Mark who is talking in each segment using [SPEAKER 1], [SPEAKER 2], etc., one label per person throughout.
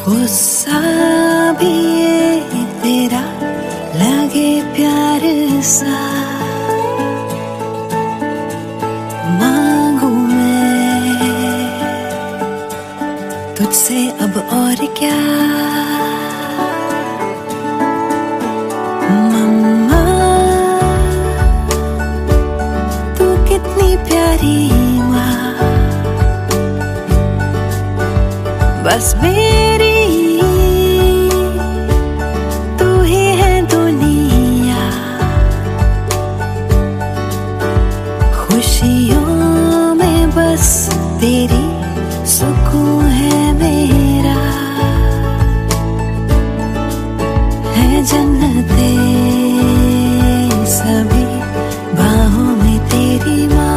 [SPEAKER 1] गुस्सा भी ये तेरा लगे प्यार सा, मांगू मैं तुझसे अब और क्या। मम्मा तू कितनी प्यारी माँ, बस मेरी तू ही है दुनिया। खुशियों में बस तेरी सुकून है मेरा, है जन्नते सभी बाहों में तेरी माँ।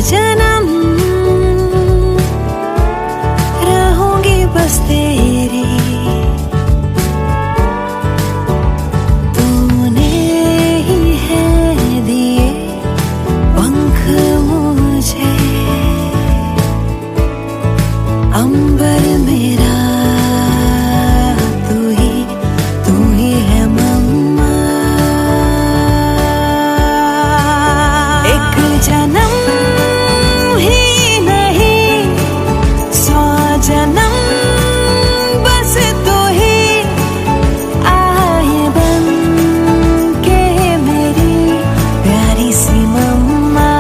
[SPEAKER 1] जन्म रहूंगी बस तेरी, तूने ही है दिए पंख मुझे, अंबर मेरा तू ही है मम्मा। एक जन्म जन्म बस तू ही आए बन के मेरी प्यारी सी मम्मा।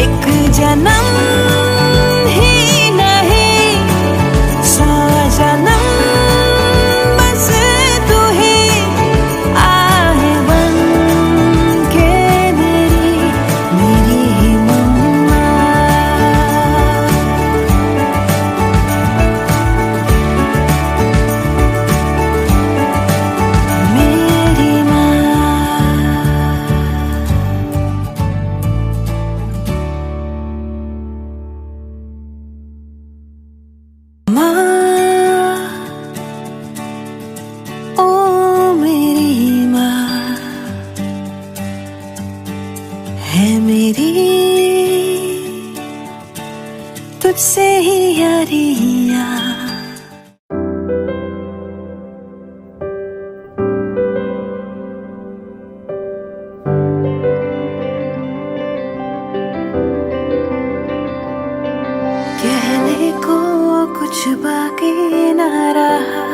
[SPEAKER 1] एक जन्म ही नहीं 100 जन्म बस तू ही आए बन के मेरी ही मम्मा। है मेरी तुझसे ही यारियां। कहने को कुछ बाकी न रहा,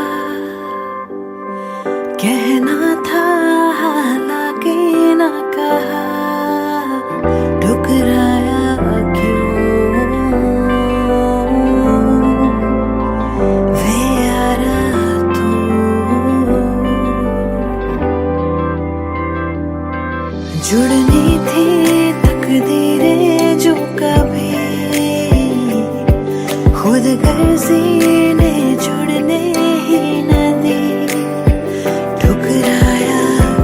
[SPEAKER 1] कहना था हालांकि न कहा, ठुकराया क्यों वे यारा तू। जुड़नी थी तकदीरें जो कभी खुद गर्जी ने जुड़ने ही न दी, ठुकराया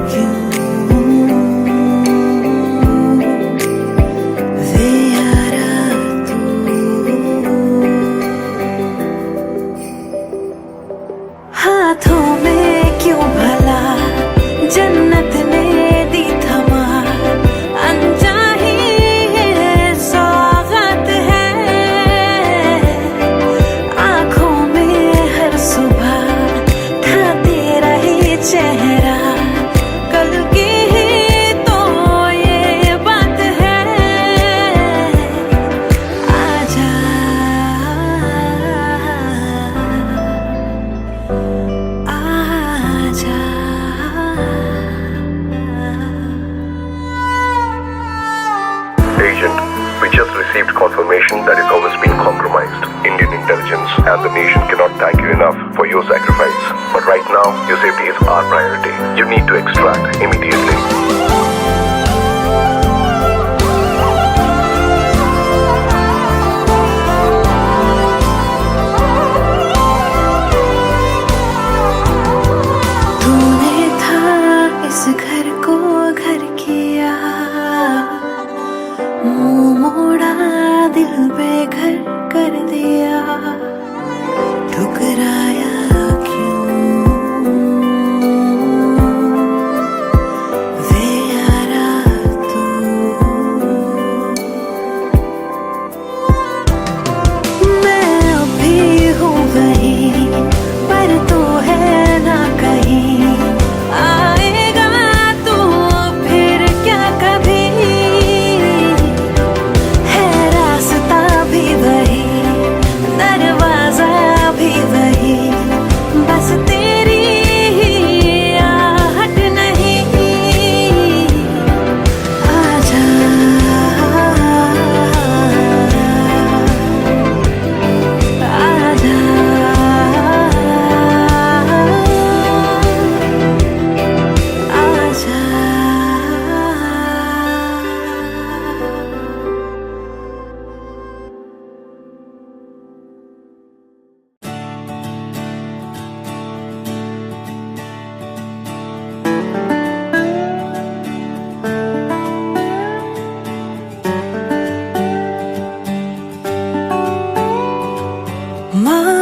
[SPEAKER 1] क्यों
[SPEAKER 2] and the nation cannot thank you enough for your sacrifice. But right now, your safety is our priority. You need to extract immediately.
[SPEAKER 1] तूने था इस घर को घर किया, मुंह मोड़ा दिल बेघर कर दिया, ठुकराया क्यों वे यारा तू। मैं अभी हूँ वहीं पर तू है ना कहीं, आएगा तू फिर क्या कभी, है रास्ता भी वही, दरवाजा भी वही, बस तेरी ही आहट नहीं। आजा आजा आजा। माँ,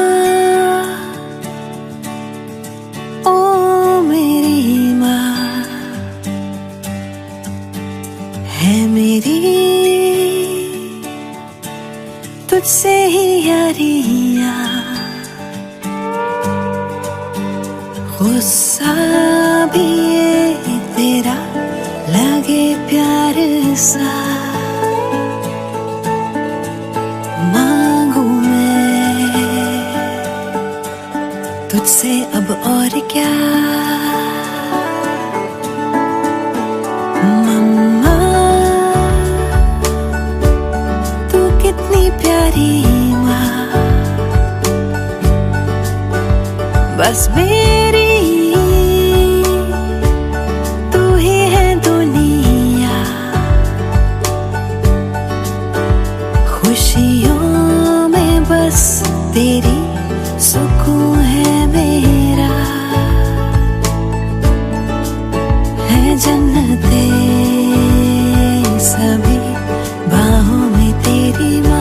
[SPEAKER 1] ओ मेरी माँ है मेरी, तुझसे ही यारियाँ, गुस्सा भी ये तेरा लगे प्यार सा, मांगू मैं तुझसे अब और क्या। मम्मा तू कितनी प्यारी माँ, बस मेरी तू ही है दुनिया, खुशियों में बस तेरी सुकून है मेरा, है जन्नते सभी बाहों में तेरी माँ।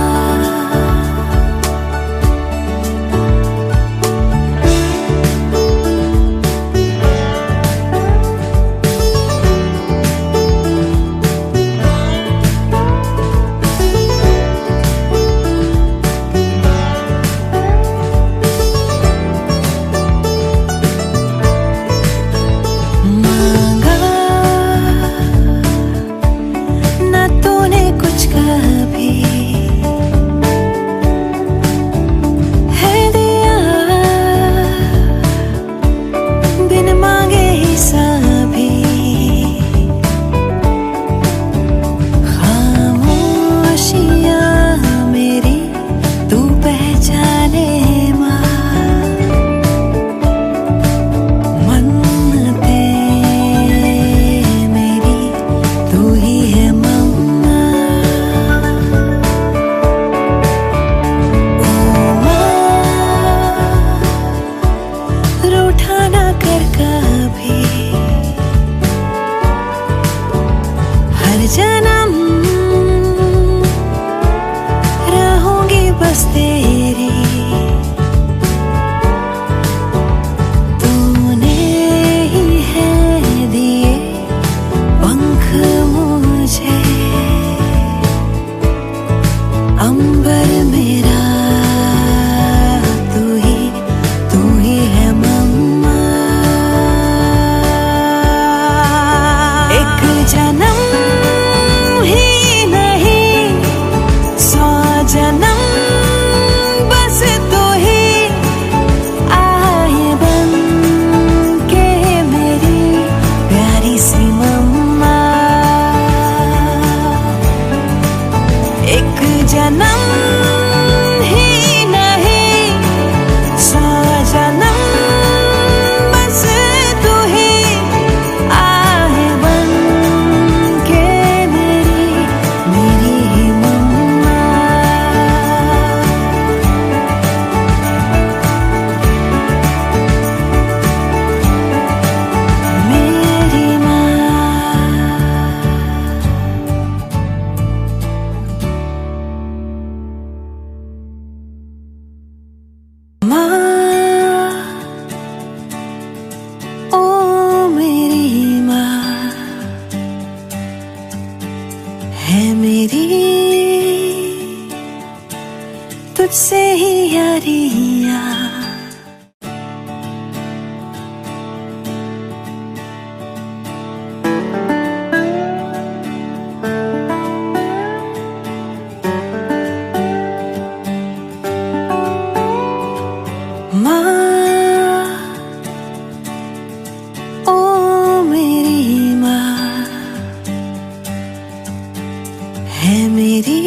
[SPEAKER 1] माँ, ओ मेरी माँ है मेरी,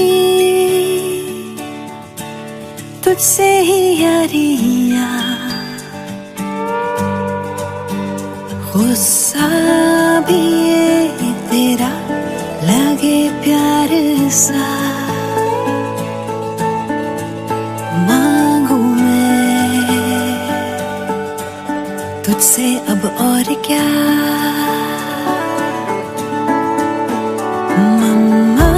[SPEAKER 1] तुझसे ही यारियाँ, गुस्सा भी ये तेरा लगे प्यार सा, मांगू मैं तुझसे अब और क्या। मम्मा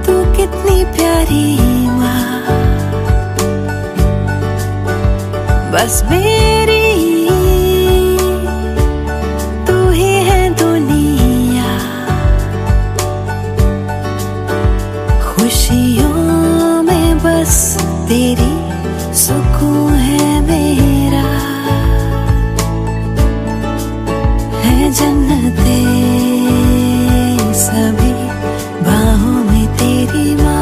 [SPEAKER 1] तू कितनी प्यारी माँ, बस मेरी तू ही है दुनिया, खुशियों में बस तेरी सुकून है मेरा, है जन्नते सभी बाहों में तेरी माँ।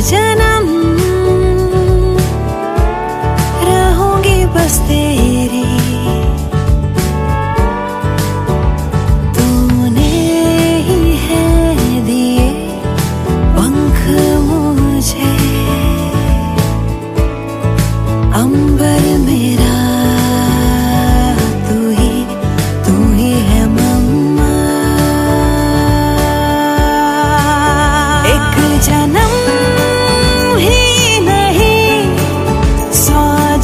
[SPEAKER 1] जन्म रहूंगी बस तेरी, तूने ही है दिए पंख मुझे, अंबर मेरा तू ही है मम्मा। एक जन्म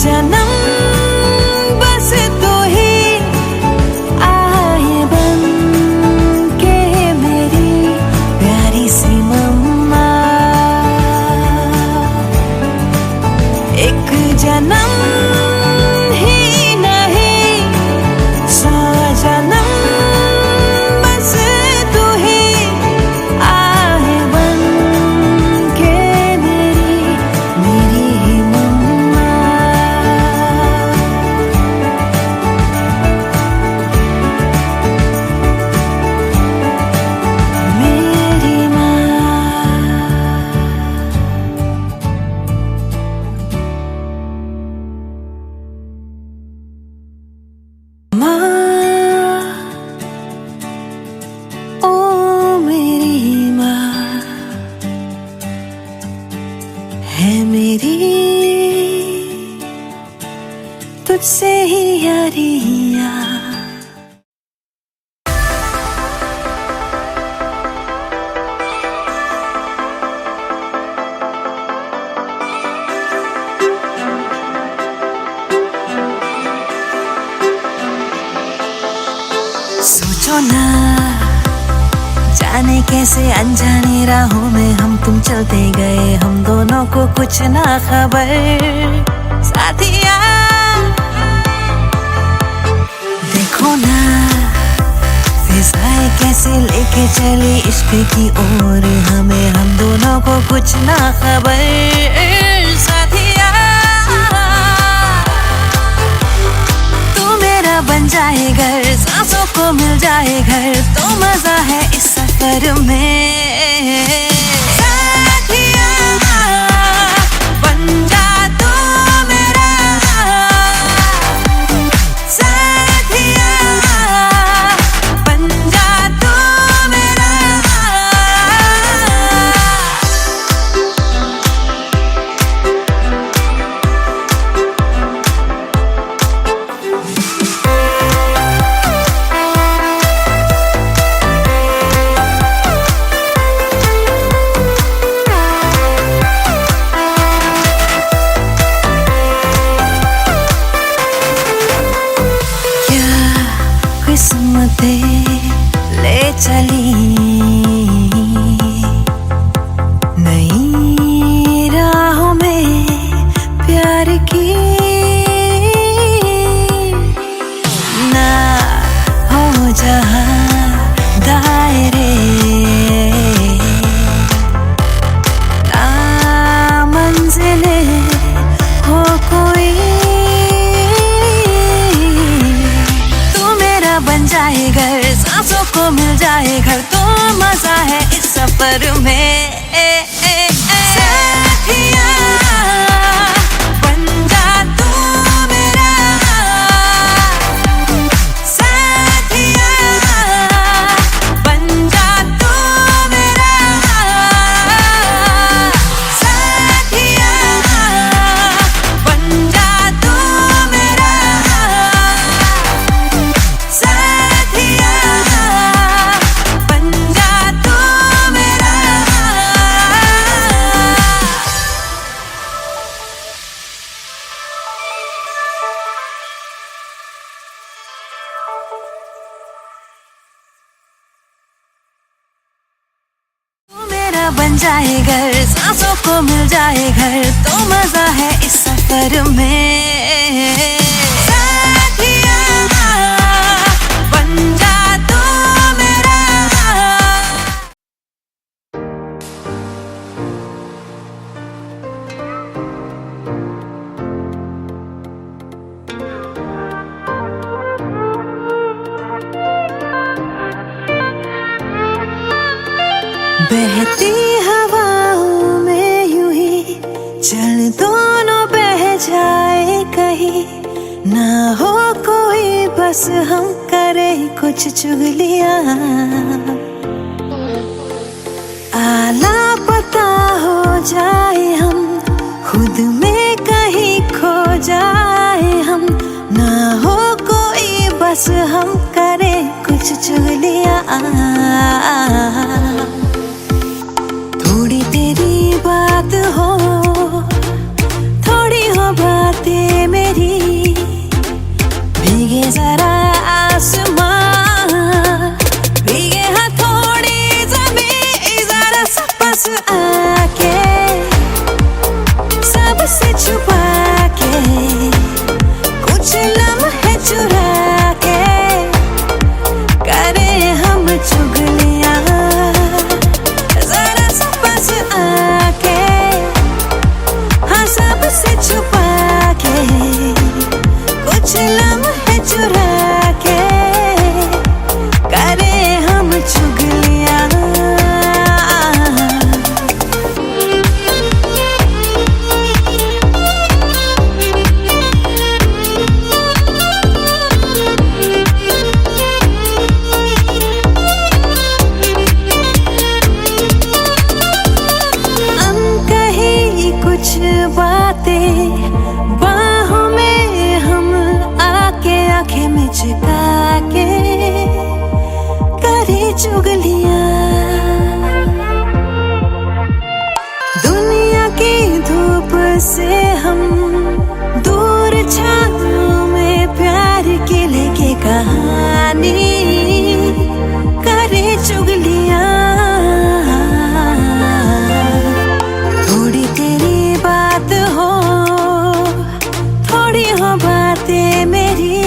[SPEAKER 1] जन्म बस तू ही आए बन के मेरी प्यारी सी मम्मा। एक जन्म ही नहीं 100 जन्म बस तू ही आए बन के मेरी मम्मा। है मेरी तुझसे ही यारियाँ। सोचो ना जाने कैसे अनजाने राहों में हम तुम चलते गए, हम दोनों को कुछ ना खबर। साथिया देखो ना फिजाएं कैसे लेके चली इश्क की ओर हमें, हम दोनों को कुछ ना खबर। साथिया तू मेरा बन जाए घर, सांसों को मिल जाए घर, तो मजा है इस सफर में। साथिया बन जा तू मेरा, रास्ते ले चली, नई राहों में प्यार की। ना हो जहाँ दायरे, ना मंजिले हो कोई, तू मेरा बन जाए घर, सांसों को मिल जाए घर, तो मजा है इस सफर में। साथिया बन जा तू मेरा, साथिया बन जा तू मेरा, साथिया बन जा तू मेरा, साथिया बन जा तू मेरा। तू मेरा बन जाए घर, सांसों को मिल जाए घर, तो मजा है इस सफर में। साथिया बन जा तू मेरा। बहती हवाओं में यूं ही चल, दोनों बह जाए कहीं, ना हो कोई बस हम करे कुछ चुगलियां। आला पता हो जाए हम, खुद में कहीं खो जाए हम, ना हो कोई बस हम करे कुछ चुगलियां। थोड़ी तेरी बात हो, थोड़ी हो बातें मेरी, भीगे जरा आसमां, भीगे हाँ थोड़ी ज़मीं, जरा सा पास आके, सबसे छुपा के, कुछ लम्हे चुरा के, करे हम चुगलियां। जरा सा पास आके, हाँ सबसे छुपा के, कुछ लम्हे चुरा के, करे हम चुगलियां। अनकही कुछ बातें बाहों में हम आके, आंखें मिचका के, करे चुगलियां। दुनिया की धूप से हम दूर, छाँव में प्यार की लेके कहानी, करे चुगलियां। थोड़ी तेरी बात हो, थोड़ी हो बातें मेरी,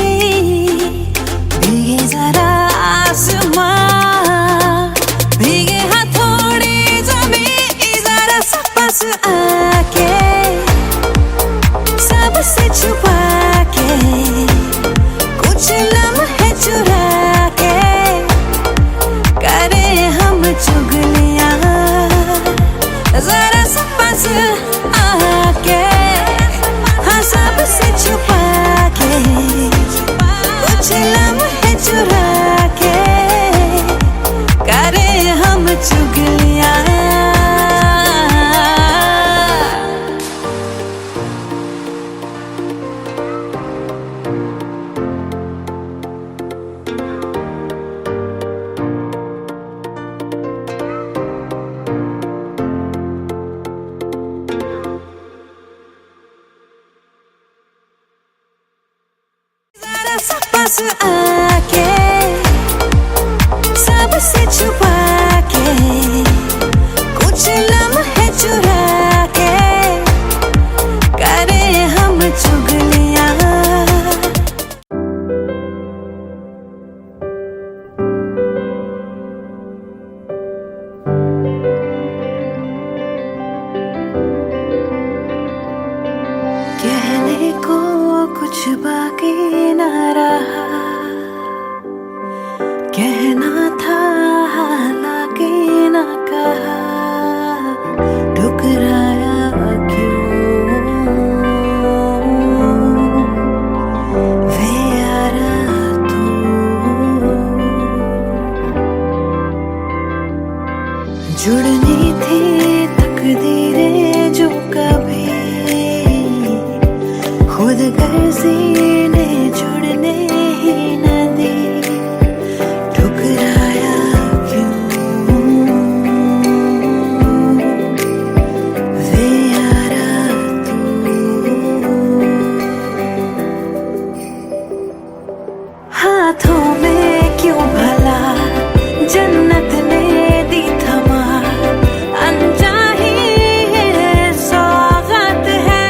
[SPEAKER 1] भीगे जरा आसमां, भीगे हाँ थोड़ी ज़मीं, जरा सा पास आके, सबसे छुपा के, कुछ लम्हे चुरा के, करे हम चुगलियां। जरा सा पास आके, हाँ सबसे छुपा के, कुछ लम्हे चुरा के, करे हम चुगलियां। जरा सा पास आके, क्यों भला जन्नत ने दी थमा अनचाही सौगात है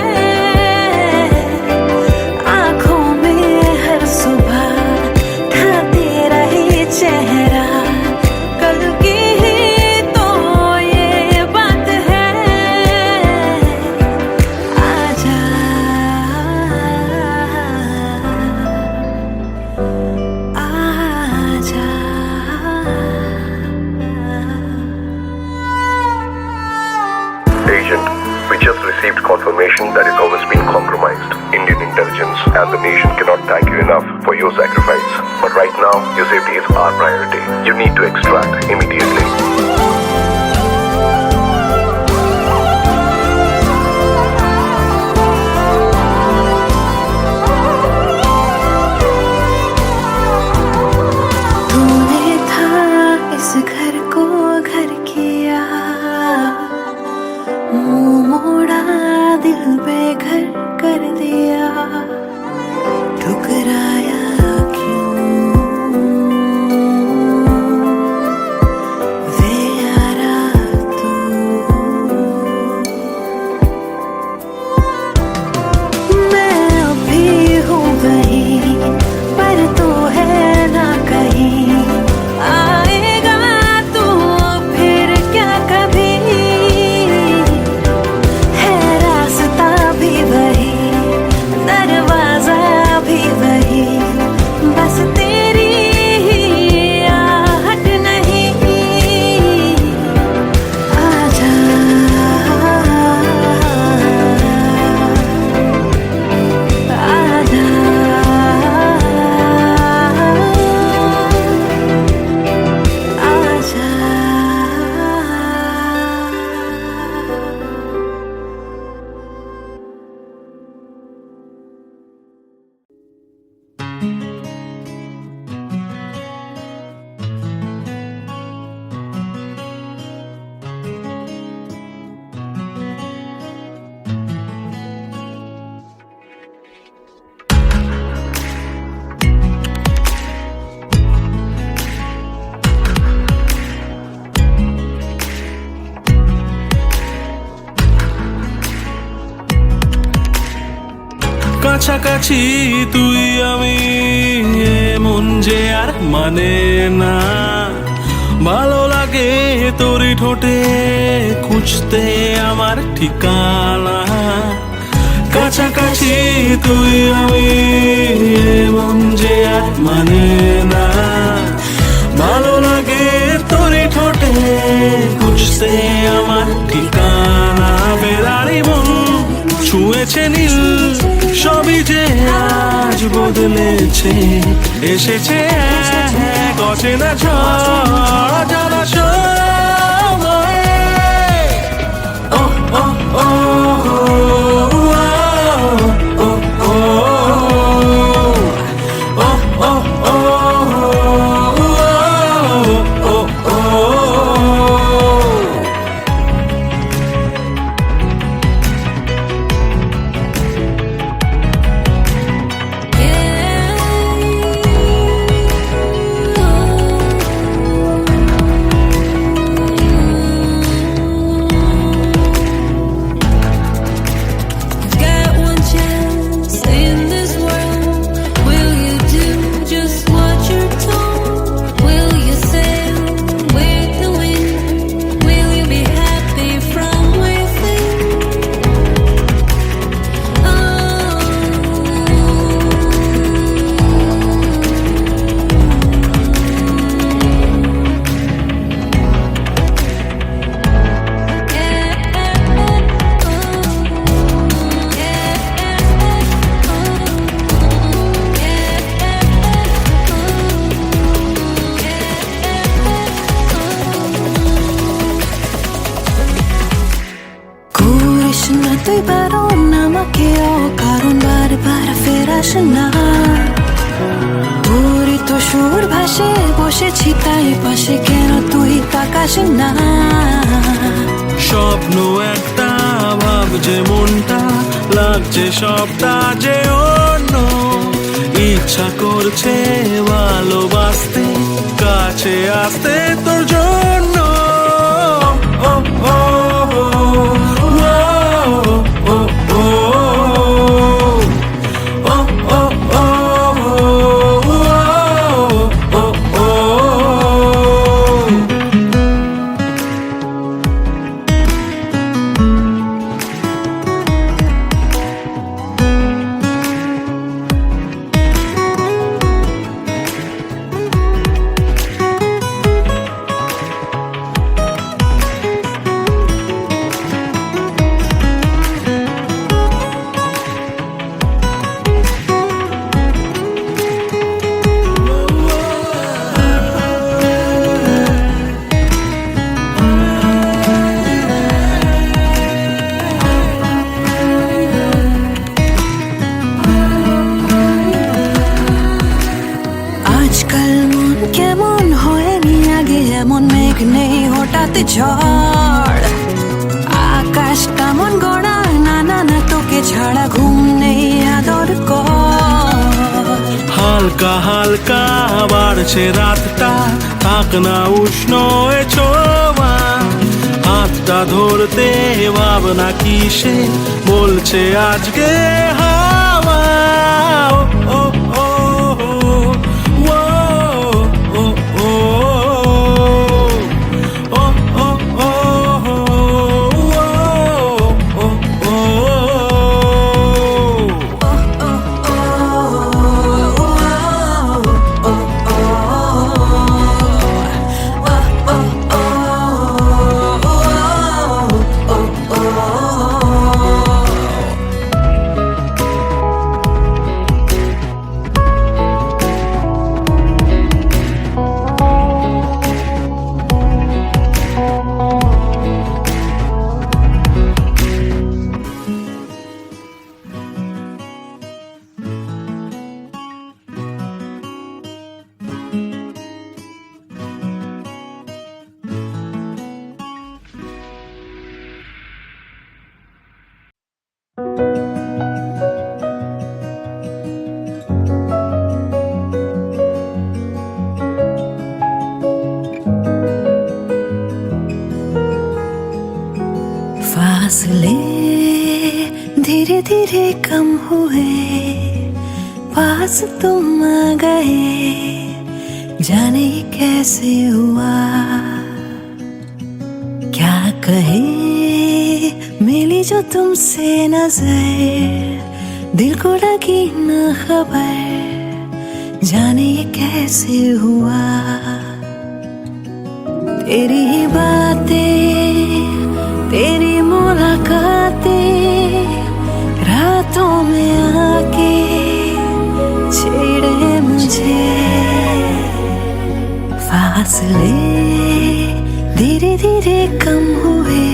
[SPEAKER 1] आंखों में हर सुबह था तेरा ही चेहरा कल की ही तो ये बात है आजा आजा
[SPEAKER 2] Agent, we just received confirmation that his home has been compromised. Indian intelligence and the nation cannot thank you enough for your sacrifice. But right now, your safety is our priority. You need to extract immediately.
[SPEAKER 1] तूने था इस घर को घर किया मुंह मोड़ा दिल बेघर कर दिया ठुकराया क्यों वे यारा तू मैं अभी हूँ वहीं पर तू है ना कहीं आएगा तू फिर क्या कभी है रास्ता भी वही दरवाजा भी वही बस तेरी ही आहट नहीं आजा आजा आजा
[SPEAKER 3] কাছাকাছি তুই আমি মন যে আর মানে না ভালো লাগে তোরই ঠোঁটে খুঁজতে আমার ঠিকানা কাছাকাছি তুই আমি মন যে আর মানে না ভালো লাগে তোরই ঠোঁটে খুঁজতে আমার ঠিকানা বেড়ারি মন ছুঁয়েছে নীল সবই যে আজ বদলেছে এসেছে এক অচেনা ঝড় জলাশয় ও ও ও ও ও
[SPEAKER 1] তুই বারণ আমাকেও কারণ বারবার ফেরাস না তোরই তো সুর ভাসে বসেছি তাই পাশে কেন তুই তাকাস না
[SPEAKER 3] স্বপ্ন একটা ভাবছে মনটা লাগছে সবটা যে অন্য ইচ্ছা করছে ভালোবাসতে, কাছে আসতে তোর জন্য। ও ও ও ও ও ও
[SPEAKER 1] আজকাল মন কেমন হয়নি আগে এমন, মেঘ নেই হঠাৎ ঝড়, আকাশ কেমন গড়া, না না না তোকে ছাড়া ঘুম নেই আদর কর।
[SPEAKER 3] হালকা হালকা বাড়ছে রাতটা, থাক না উষ্ণ এ ছোঁয়া, হাতটা ধরতে ভাবনা কিসে বলছে আজকে হাওয়া। ও ও
[SPEAKER 1] फासले धीरे धीरे कम हुए, पास तुम आ गए, जाने ये कैसे हुआ, क्या कहे मिली जो तुमसे नजर, दिल को लगी ना खबर, जाने ये कैसे हुआ। तेरी ही बातें, तेरी मुलाकातें, रातों में आके छेड़े मुझे, फासले धीरे धीरे कम हुए,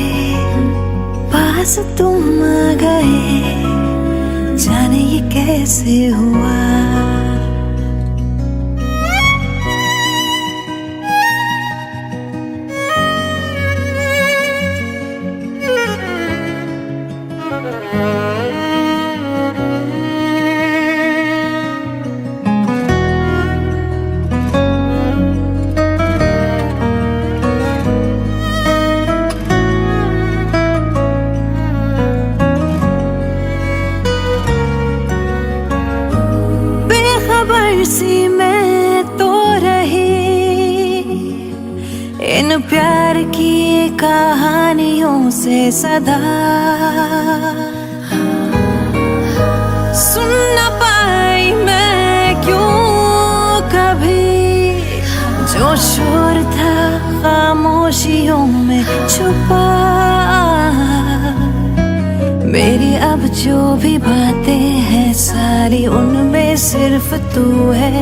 [SPEAKER 1] पास तुम आ गए, जाने ये कैसे हुआ। सी मैं तो रही इन प्यार की कहानियों से सदा, सुन न पाई मैं क्यों कभी जो शोर था खामोशियों में छुपा। मेरी अब जो भी बातें हैं सारी उनमें सिर्फ तू है,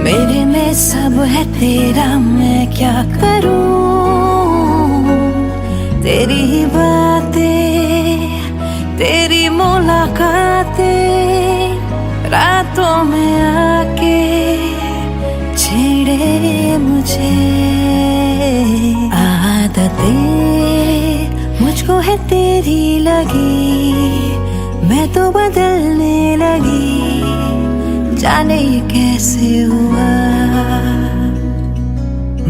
[SPEAKER 1] मेरे में सब है तेरा, मैं क्या करूं। तेरी ही बातें, तेरी मुलाकातें, रातों में आके छेड़े मुझे। आदतें मुझको है तेरी लगी, मैं तो बदलने लगी, जाने ये कैसे हुआ,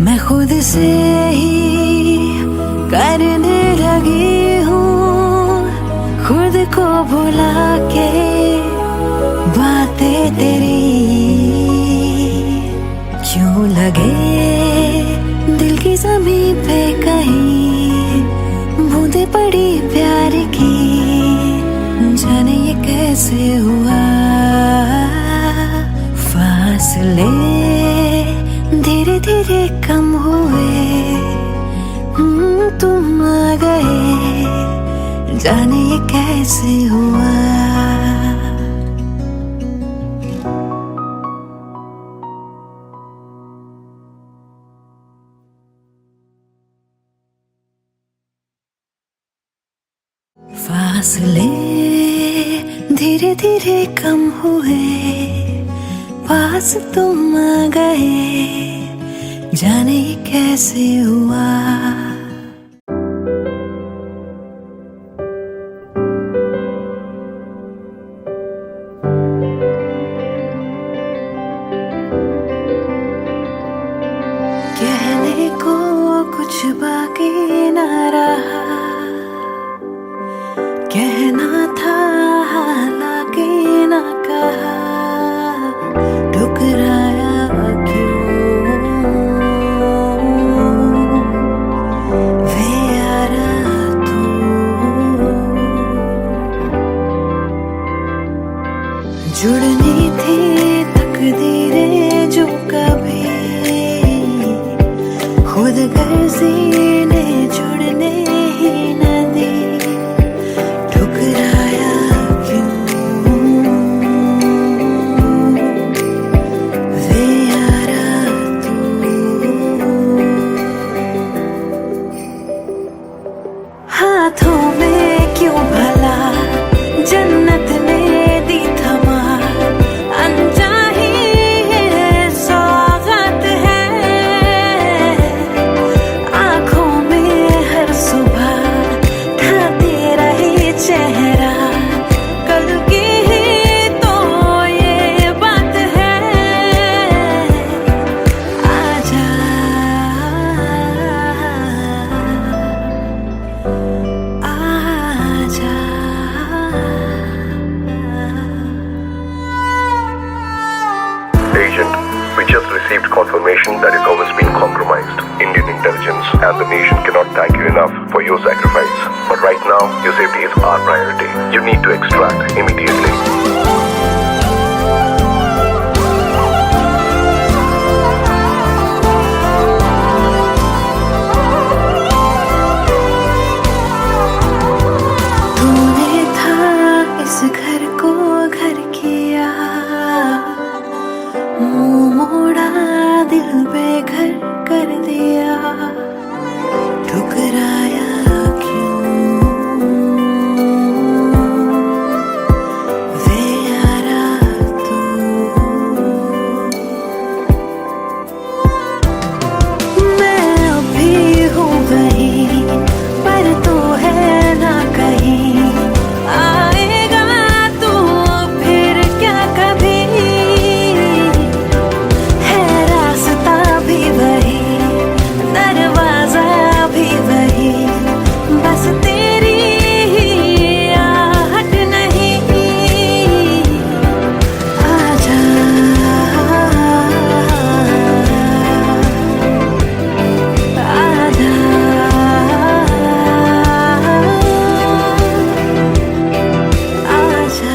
[SPEAKER 1] मैं खुद से ही करने लगी हूँ, खुद को भुला के बातें तेरी क्यों लगे दिल की ज़मीन पे कहीं बूंदे पड़ी प्यार की, जाने ये कैसे हुआ, फासले धीरे धीरे कम हुए, तुम आ गए, जाने ये कैसे हुआ। फासले धीरे धीरे कम हुए, पास तुम आ गए, जाने ये कैसे हुआ। कहने को कुछ बाकी ना रहा, कहना था हालांकि ना कहा, ठुकराया क्यों वे यारा तू, जुड़नी थी तकदीरें जो कभी खुद गर्जी ने जुड़ने ही न दी, ठुकराया क्यों वे यारा तू, हाथों में क्यों भला जन्नत ने दी थमा, अनचाही सौगात है, आँखों में हर सुबह ढाते रहे चेहरा, कल की ही तो ये बात है, आजा आजा।
[SPEAKER 2] Agent, we just received confirmation that his home has been compromised. Indian intelligence and the nation cannot thank you enough for your sacrifice. But right now, your safety is our priority. You need to extract immediately.
[SPEAKER 1] तूने था इस घर को घर किया, मुंह मोड़ा दिल बेघर कर दिया, ठुकराया क्यों वे यारा तू, मैं अभी हूँ वहीं पर तू है ना कहीं, आएगा तू फिर क्या कभी, है रास्ता भी वही, दरवाजा भी वही, बस तेरी ही आहट नहीं, आजा आजा आजा।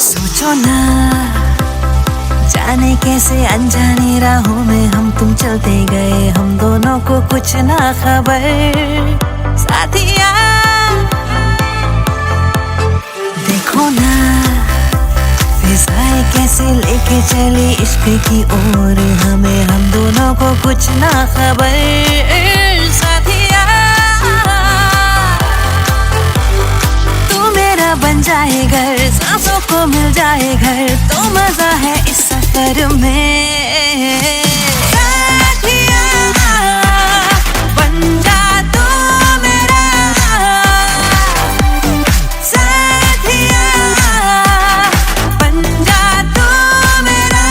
[SPEAKER 1] सोचो ना जाने कैसे अनजाने राहों में हम तुम चलते गए, हम दोनों को कुछ ना खबर, साथिया देखो ना फिजाएं कैसे लेके चली इश्क की ओर हमें, हम दोनों को कुछ ना खबर, साथिया जाए घर, सांसों को मिल जाए घर, तो मजा है इस सफर में। साथिया बन जा तू मेरा, साथिया बन जा तू मेरा।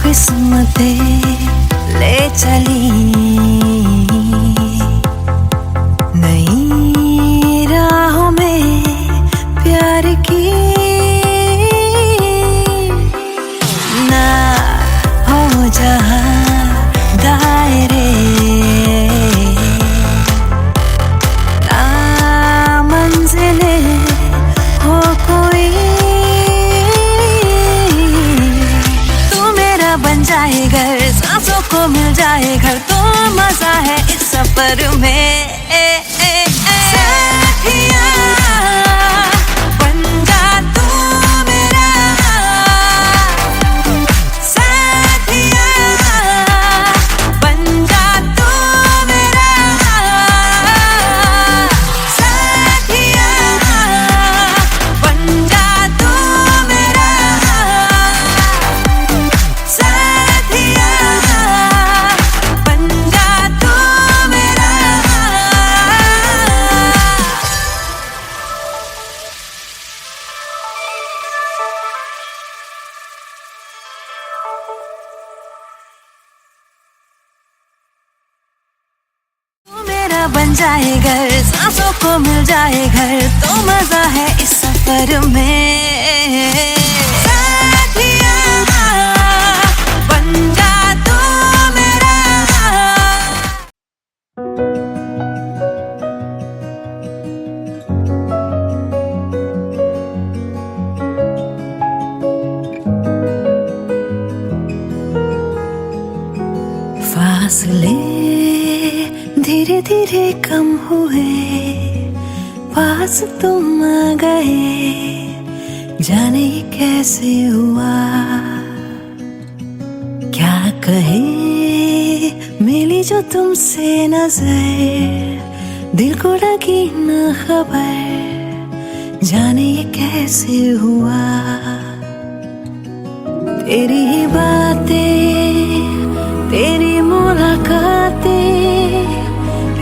[SPEAKER 1] किस्मतें ले चली नई राहों में प्यार की, ना हो जहां दायरे, ना मंजिलें हो कोई, बन जाए घर, सांसों को मिल जाए घर, तो मजा है इस सफर में। साथिया बन जा तू मेरा, साथिया बन जा तू मेरा, साथिया बन जा तू मेरा, साथिया बन जा तू मेरा। तू मेरा बन जाए घर, सांसों को मिल जाए घर, तो मजा है इस सफर में। साथिया बन जा तू मेरा। फासले धीरे धीरे कम हुए, पास तुम आ गए, जाने ये कैसे हुआ, क्या कहे मिली जो तुमसे नजर, दिल को लगी न खबर, जाने ये कैसे हुआ। तेरी ही बातें, तेरी मुलाकातें,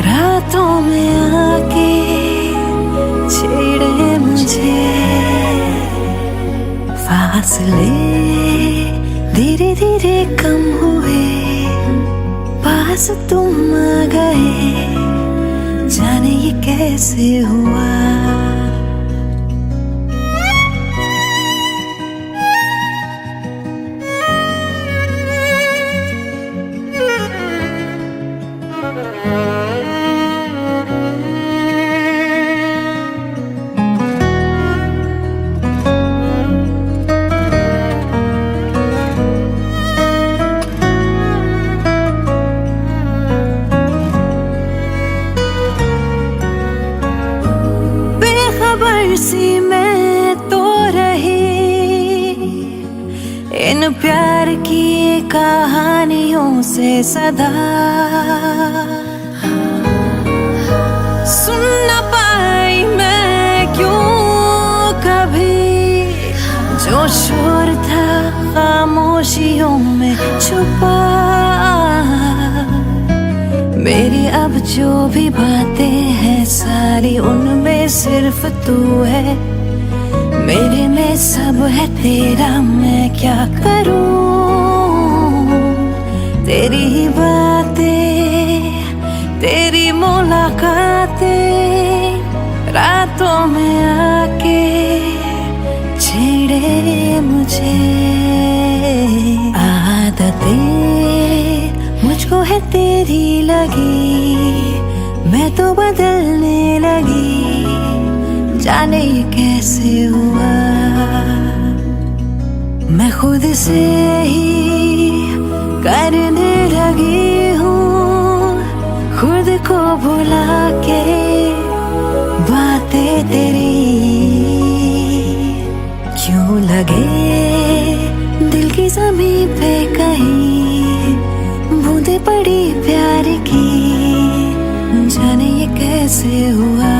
[SPEAKER 1] रातों में आके छेड़े मुझे। फासले धीरे धीरे कम हुए, पास तुम आ गए, जाने ये कैसे हुआ। सी मैं तो रही इन प्यार की कहानियों से सदा, सुन न पाई मैं क्यों कभी, जो शोर था खामोशियों में छुपा। मेरी अब जो भी बातें हैं सारी, उनमें सिर्फ तू है, मेरे में सब है तेरा, मैं क्या करूं। तेरी ही बातें, तेरी मुलाकातें, रातों में आके छेड़े मुझे। आदतें मुझको है तेरी लगी, मैं तो बदलने लगी, जाने ये कैसे हुआ। मैं खुद से ही करने लगी हूँ, खुद को भुला के बातें तेरी। क्यों लगे दिल की ज़मीं पे कहीं बूंदे पड़ी प्यार की, जाने ये कैसे हुआ।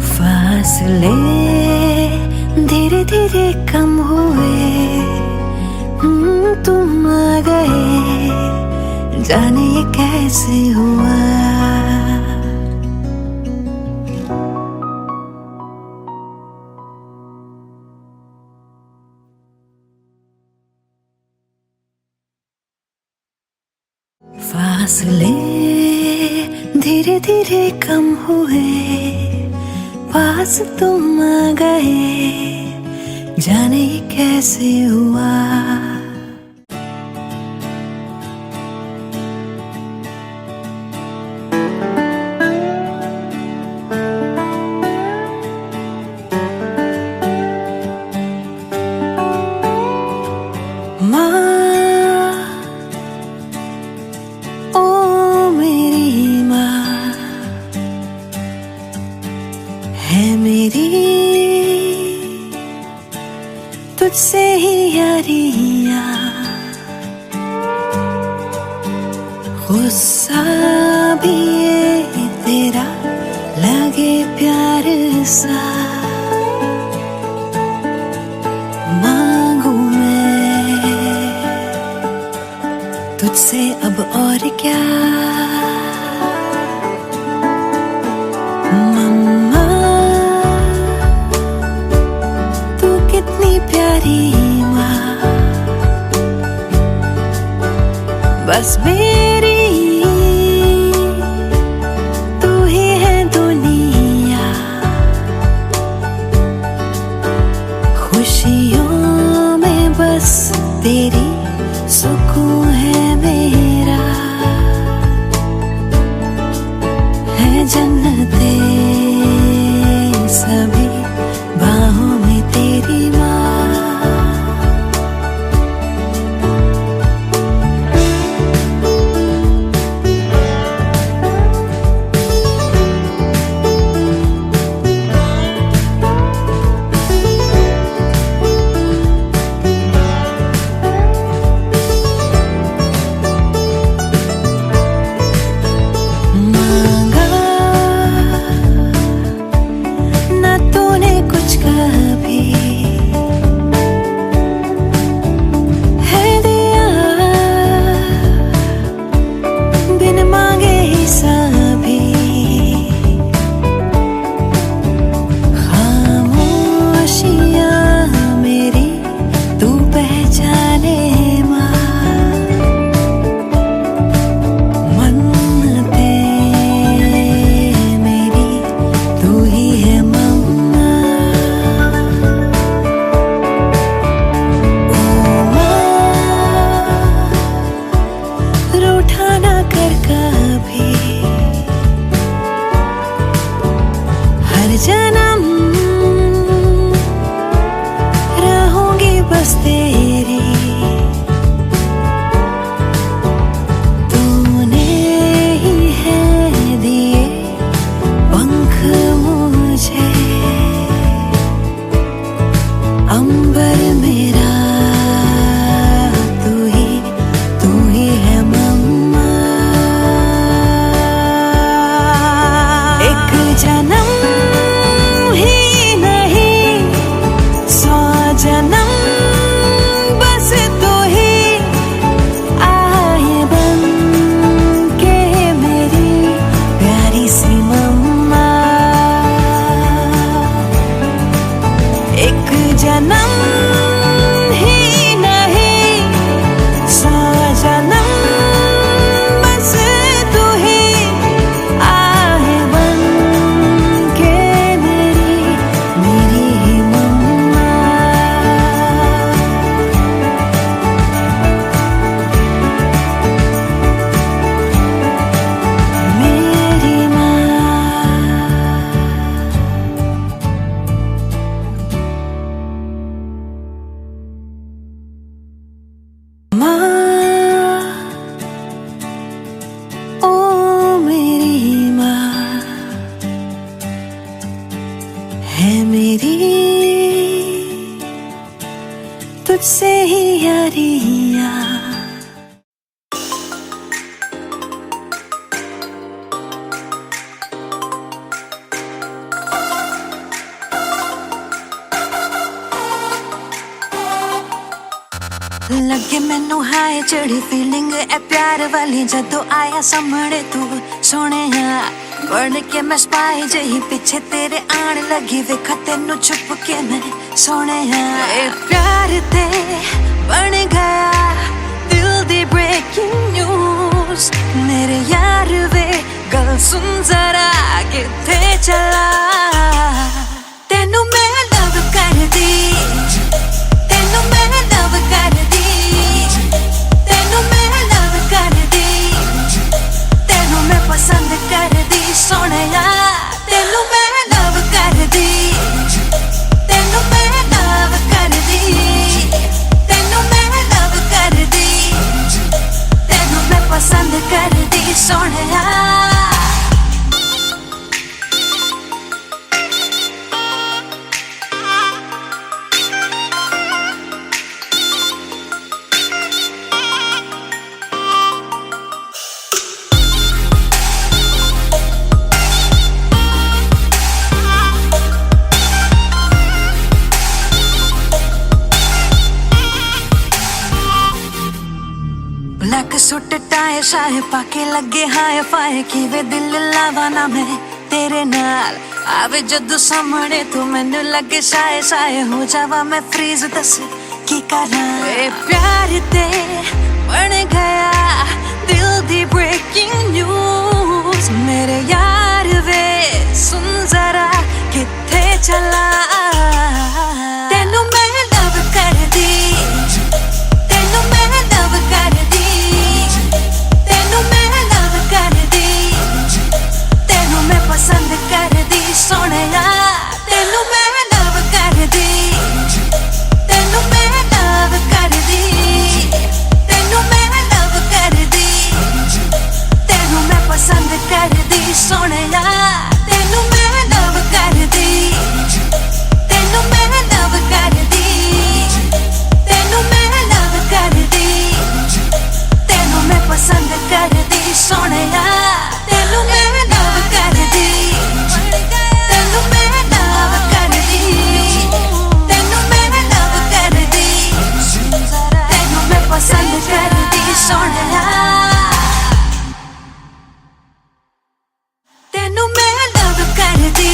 [SPEAKER 1] फासले धीरे धीरे कम हुए, तुम आ गए, जाने ये कैसे हुआ। फासले धीरे धीरे कम हुए, पास तुम आ गए, जाने ये कैसे हुआ। माँ, ओ मेरी माँ है मेरी, तुझसे ही यारियाँ। गुस्सा भी ये तेरा लगे प्यार सा, मांगू मैं तुझसे अब और क्या। मम्मा तू कितनी प्यारी माँ, बस मेरी तू ही है दुनिया। खुशियों में बस तेरी सुकून है मेरा, है जन्नते सभी बाहों में तेरी माँ। जन्म रहूंगी बस तेरी, तूने ही है दिए पंख मुझे, अंबर मेरा तू ही है मम्मा। एक जन्म जन्म बस तू ही आए बन के मेरी प्यारी सी मम्मा। एक जन्म ही नहीं 100 जन्म बस तू ही आए बन के मेरी मम्मा। तुझसे ही यारियां। लगे मैनू हाय चढ़ी फीलिंग ए प्यार वाली जदों आया सामने तू सोने बढ़ के मैं स्पाई जही पीछे तेरे आन लगी वेखा तेनू छुप के मैं सोने ए प्यार ते बन गया दिल दी ब्रेकिंग न्यूज मेरे यार वे गल सुन जरा किथे चला तेनू मैं लव कर दी तेनू मैं लव कर दी तेनू मैं लव कर दी तेनू मैं पसंद कर दी सोनिया तेनू मैं लव कर दी तेनू मैं लव कर दी तेनू मैं लव कर दी तेनू मैं पसंद कर दी सोनिया। ब्लैक सूट टाए शाए पाके लगे हाय फाय किवे दिल लावा ना मैं तेरे नाल आवे जदों सामने तू मैनू लगे शाए शाए हो जावा मैं फ्रीज दस की करा ए प्यार ते बन गया दिल दी ब्रेकिंग न्यूज मेरे यार वे सुन जरा किथे चला तेनू मैं लव कर दी तेनू मैं लव कर दी तेनू मैं लव कर दी तेनू मैं पसंद कर दी सोनिया तेनू मैं लव कर दी तेनू मैं लव कर दी तेनू मैं लव कर दी तेनू मैं पसंद कर दी सोनिया तेनू मैं लव कर दी तेनू मैं लव कर दी तेनू मैं लव कर दी तेनू मैं पसंद कर दी सोनिया तेनू मैं लव कर दी तेनू मैं लव कर दी तेनू मैं लव कर दी तेनू मैं पसंद कर दी सोनिया तेनू मैं लव कर दी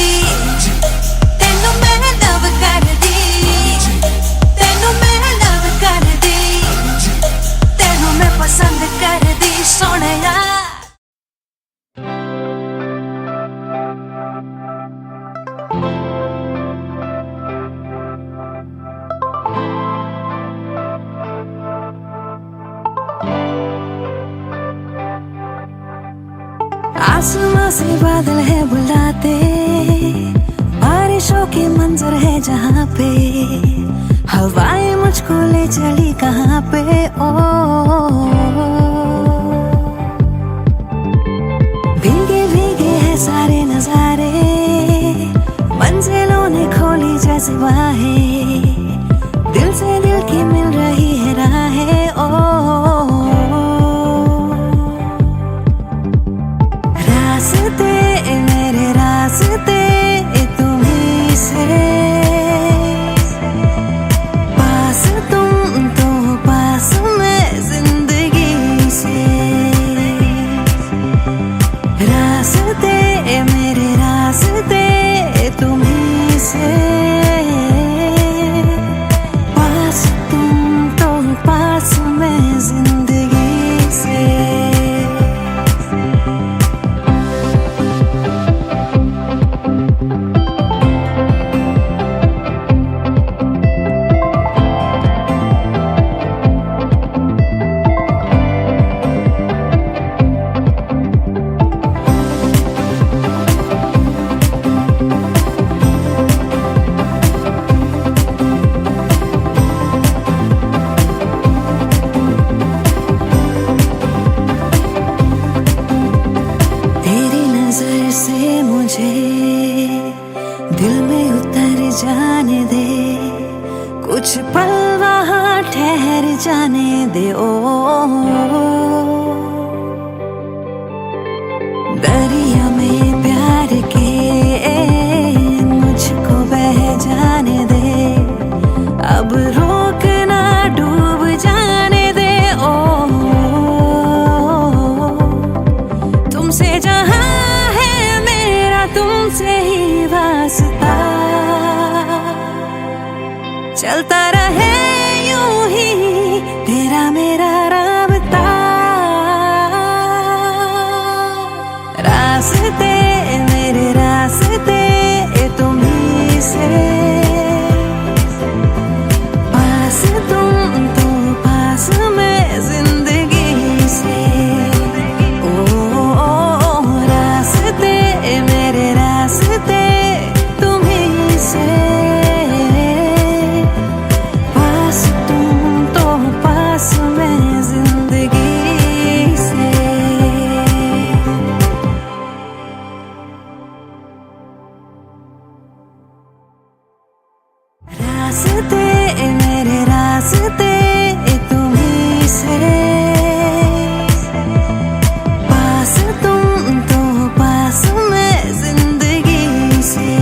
[SPEAKER 1] तेनू मैं लव कर दी तेनू मैं लव कर दी तेनू मैं पसंद कर दी सोनिया। आसमां से बादल है बुलाते बारिशों के मंजर है जहाँ पे हवाएं मुझको ले चली कहाँ पे ओ भीगे भीगे है सारे नजारे मंजिलों ने खोली जैसे बाहें दिल से दिल की मिल रही है राहें ओ रास्ते मेरे रास्ते तुम्हीं से पास तुम तो पास मैं जिंदगी से रास्ते मेरे रास्ते तुम्हीं से जाने दे, कुछ पल वहाँ ठहर जाने दे। ओ दरिया में प्यार के मुझको बह जाने दे, अब रोकना डूब जाने दे। ओ तुमसे जहाँ है मेरा तुमसे ही वास्ता, चलता रहे यूं ही तेरा मेरा राबता। रास्ते मेरे रास्ते तुम्हीं से, पास तुम तो पास मैं जिंदगी से। ओ रास्ते मेरे रास्ते तुम्हीं से, पास तुम तो पास मैं जिंदगी से। रास्ते मेरे रास्ते तुम्हीं से, पास तुम तो पास मैं जिंदगी से।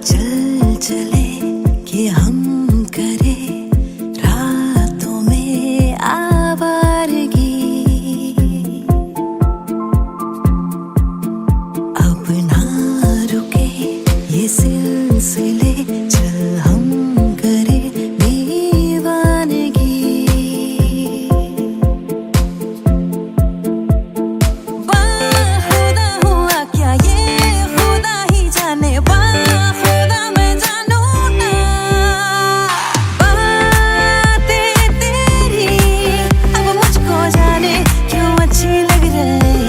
[SPEAKER 1] चल चले कि हम करें रातों में आवारगी, अब ना रुके ये सिलसिले, चल हम करें दीवानगी। बाखुदा हुआ क्या ये खुदा ही जाने, बाखुदा मैं जानू ना। बातें तेरी अब मुझको जाने क्यों अच्छी लग रही,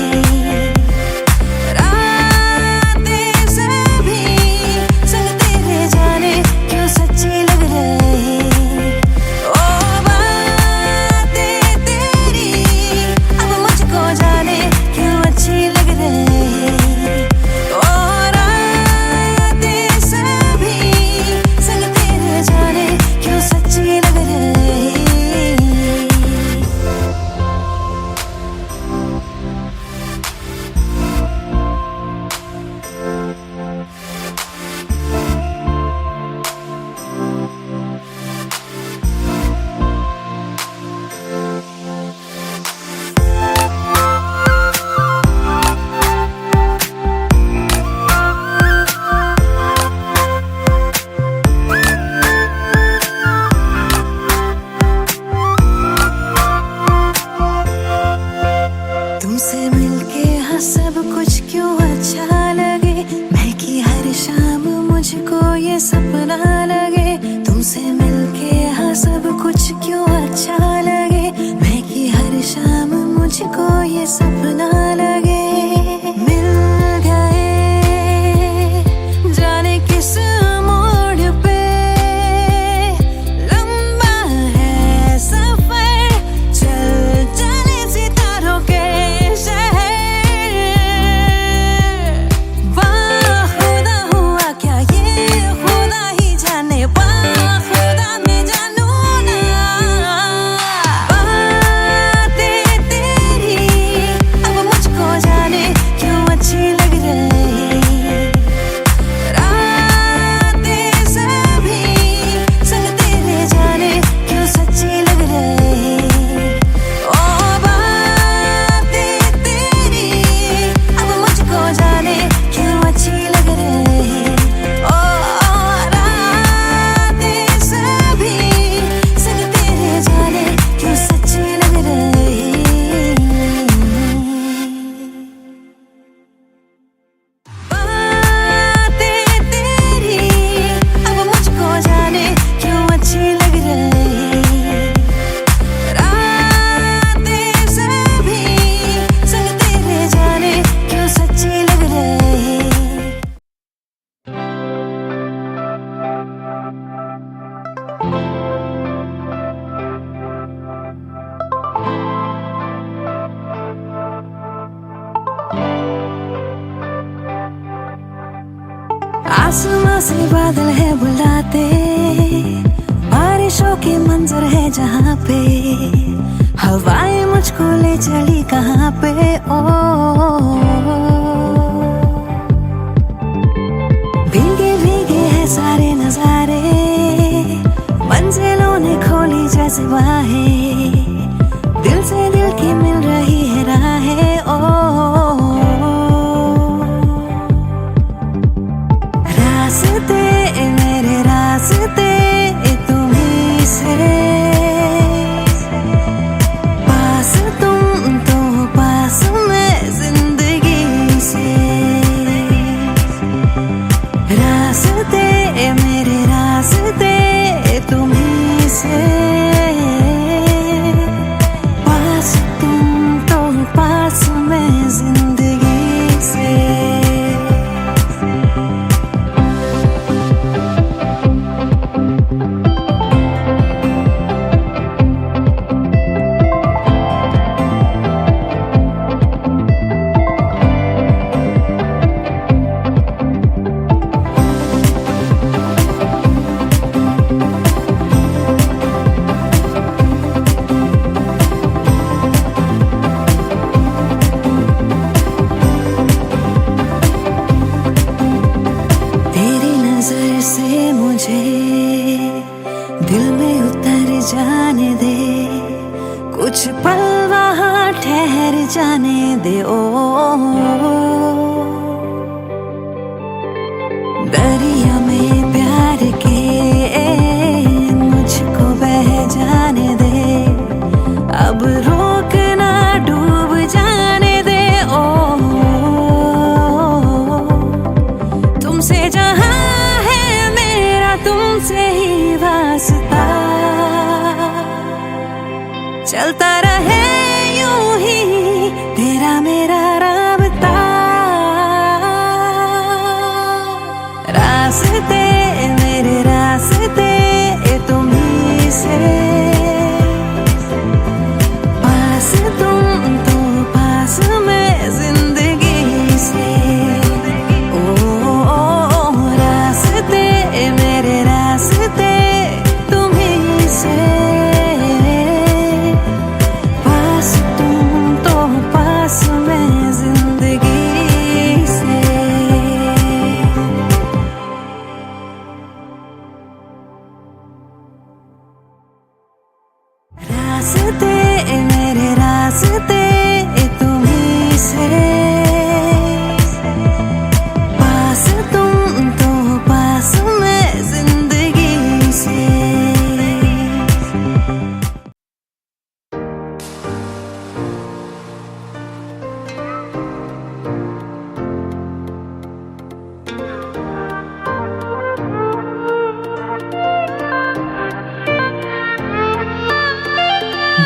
[SPEAKER 1] रातें सभी संग तेरे जाने क्यों सच्ची लग रही। ओ बातें तेरी अब मुझको जाने क्यों अच्छी लग रही, और रातें सभी संग तेरे जाने क्यों सच्ची लग रही। तुमसे मिलके हाँ सब कुछ क्यों अच्छा लगे, मैं की हर शाम मुझको ये सपना लगे। तुमसे मिलके हाँ सब कुछ क्यों अच्छा लगे, मैं की हर शाम मुझको ये सपना लगे। मिल गए जाने किस मोड़ पे, लंबा है सफर, चल चले सितारों के शहर। बाखुदा हुआ क्या ये खुदा ही जाने, बाखुदा मैं जानू ना। बातें तेरी अब मुझको आसमां से बादल है बुलाते, बारिशों के मंजर है जहाँ पे, हवाएं मुझको ले चली कहाँ पे। ओ भीगे भीगे है सारे नजारे, मंजिलों ने खोली जैसे बाहें, दिल से दिल की मिल रही है राहें। ओ रास्ते मेरे रास्ते तुम्हीं से, पास तुम तो पास मैं जिंदगी से। रास्ते मेरे रास्ते तुम्हीं से, पास तुम तो पास मैं जिंदगी से। से मुझे दिल में उतर जाने दे, कुछ पल वहाँ ठहर जाने दे। ओ दरिया में प्यार के मुझको बह जाने दे, अब रोक ना डूब जाने दे। ओ तुमसे जहाँ तुमसे ही वास्ता, चलता रहे यूं ही तेरा मेरा राबता। रास्ते मेरे रास्ते तुम्हीं से, पास तुम तो पास मैं जिंदगी से। रास्ते तुम्हीं से, पास तुम तो पास मैं जिंदगी से। रास्ते मेरे रास्ते तुम्हीं से, पास तुम तो पास मैं जिंदगी से।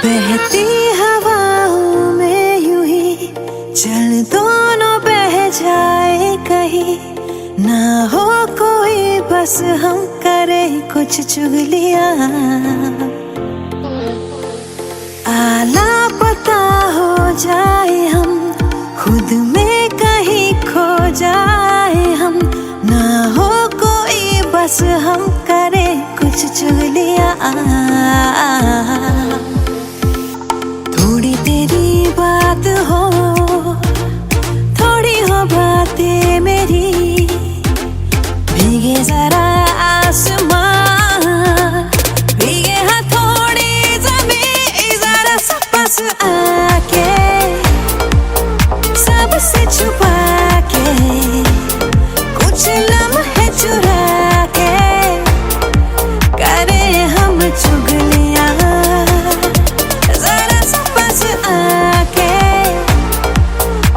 [SPEAKER 1] बहती हवाओं में यूं ही चल दोनों बह जाए कहीं, ना हो कोई बस हम करे कुछ चुगलियां। आला पता हो जाए हम, खुद में कहीं खो जाए हम, ना हो कोई बस हम करे कुछ चुगलियां। थोड़ी तेरी बात हो, थोड़ी हो बातें मेरी, भीगे जरा आसमां, भीगे हथौड़ी ज़मीं, जरा सा पास आके, सबसे छुपा के, कुछ लम्हे चुरा के, करे हम चुगलियां। जरा सा पास आके,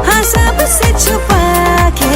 [SPEAKER 1] हाँ सबसे छुपा के,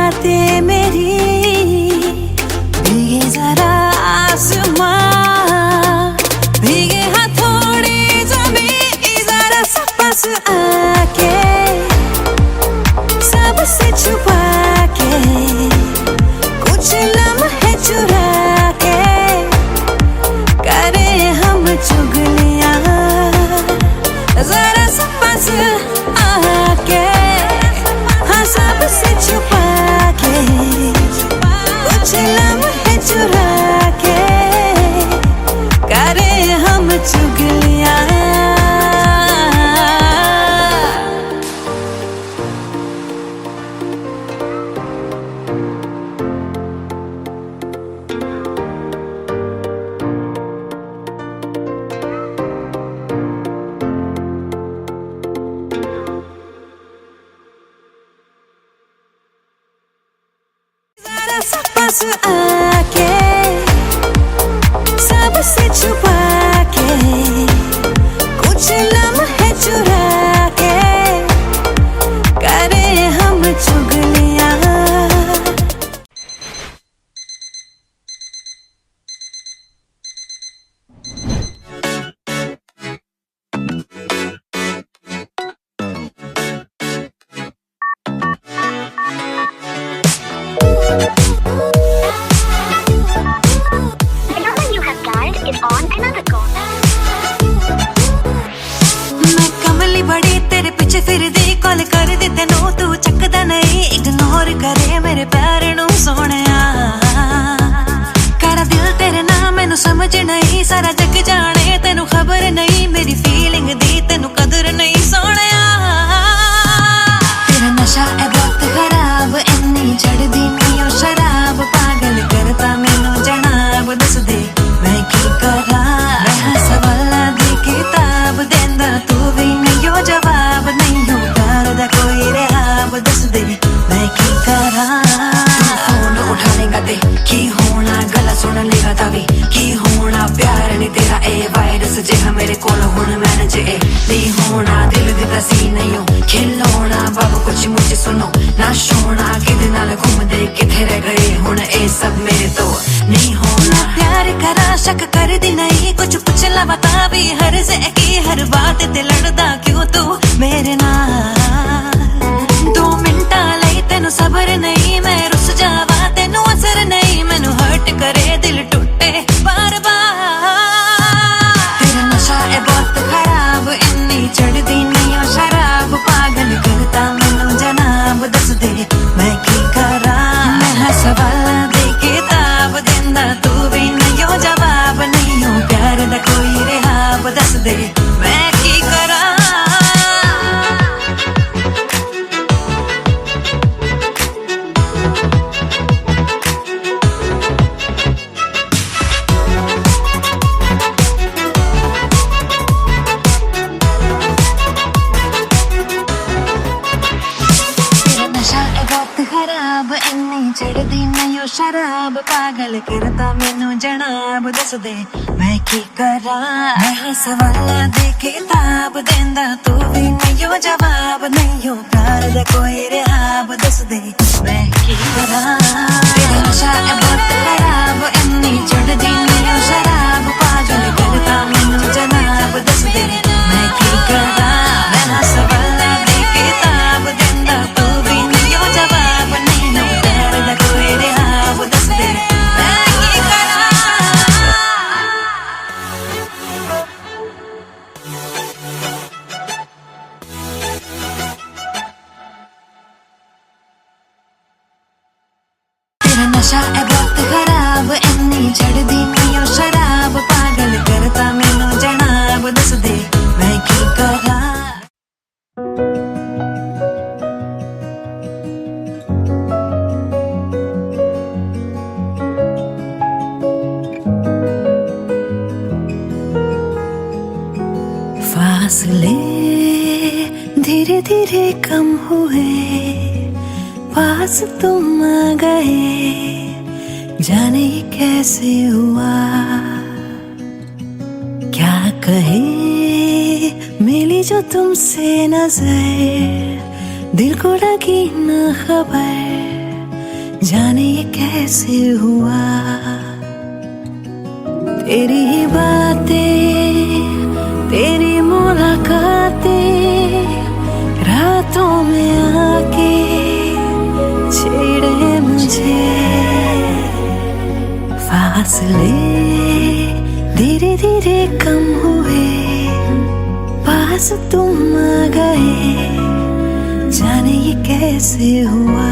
[SPEAKER 1] बातें मेरी भीगे जरा आसमां, भीगे हथौड़े जमीन जरा सा पास आके, सबसे छुपा के कुछ लम्हे चुरा के करे हम चुगलियां, जरा सा पास आके, हाँ सबसे छुपा के कुछ लम्हे चुरा के करे हम चुगलियां। पास आके सबसे छुपा के कुछ लम्हे चुरा के करे हम चुगलियां। मैं कमली बड़ी तेरे पीछे फिरदी, कॉल कर दी तेनू तू चकदा नहीं, इग्नोर करे मेरे प्यार नू सोहणिया, करा दिल तेरे नाम मैनू समझ नहीं, सारा जग जाने तेनू खबर नहीं, मेरी फीलिंग दी तेनू कदर नहीं सोहणिया। तेरा नशा है बहुत खराब, इन्नी चढ़दी नहीं ओ शराब, पागल करता मैनू जनाब, दस दे मैं की करा, मैं सवाला दी किताब देंदा तू भी नहीं हो जवाब, नहीं हो प्यार दा कोई रेहाब, दस दे मैं की करा। फोन उठानेगा ते की होना, गला सुन लेगा तावी की होना, प्यार नहीं तेरा ए वायरस जे मेरे कोल हुण मैन जे नहीं होना, दिल दिता सी नहीं हो खिलौना, बाबू कुछ मुझे सुनो ना सोना, किदे नाल घूमदे किथे रह गए हुण ए सब मेरे तो नहीं होना। प्यार करा शक कर दी नहीं, कुछ पूछ ला बता भी हर से की, हर बात ते लड़दा क्यों तू मेरे नाल, 2 मिनटा लई तेनू सबर नहीं, मैं रुस जावा तेनू असर नहीं, मैनू हर्ट करे दिल टूटे बार बार। तेरा नशा है बहुत खराब, इन्नी चढ़दी नहीं ओ शराब, पागल करता मैनू जनाब, दस दे मैं की करा, मैं सवाला दे किताब देंदा तू भी नहीं हो जवाब, नहीं हो प्यार दा कोई रेहाब, दस दे मैं की करा। खराब इन्नी चढ़दी नहीं ओ शराब, पागल करता मैनू जनाब, दस दे मैं की करा, मैं सवाला दे किताब देंदा तू भी नहीं हो जवाब, नहीं हो प्यार दा कोई रेहाब, दस दे मैं की करा। तेरा नशा है बहुत खराब, इन्नी चढ़दी नहीं ओ शराब, पागल करता मैनू जनाब, दस दे मैं की करा, मैं सवाला दे किताब देंदा तू भी नहीं हो जवाब, नहीं हो प्यार दा कोई रेहाब, दस दे मैं की करा। तेरा नशा है बहुत खराब, इन्नी चढ़दी नहीं ओ शराब, पागल करता मैनू जनाब, दस दे मैं की करा। फासले धीरे धीरे कम हुए, पास तुम आ गए, जाने ये कैसे हुआ, क्या कहे मिली जो तुमसे नजर, दिल को लगी न खबर, ये कैसे हुआ। तेरी ही बातें, तेरी मुलाकातें रातों में आके छेड़े मुझे। फासले धीरे धीरे कम हुए, पास तुम आ गए, जाने ये कैसे हुआ।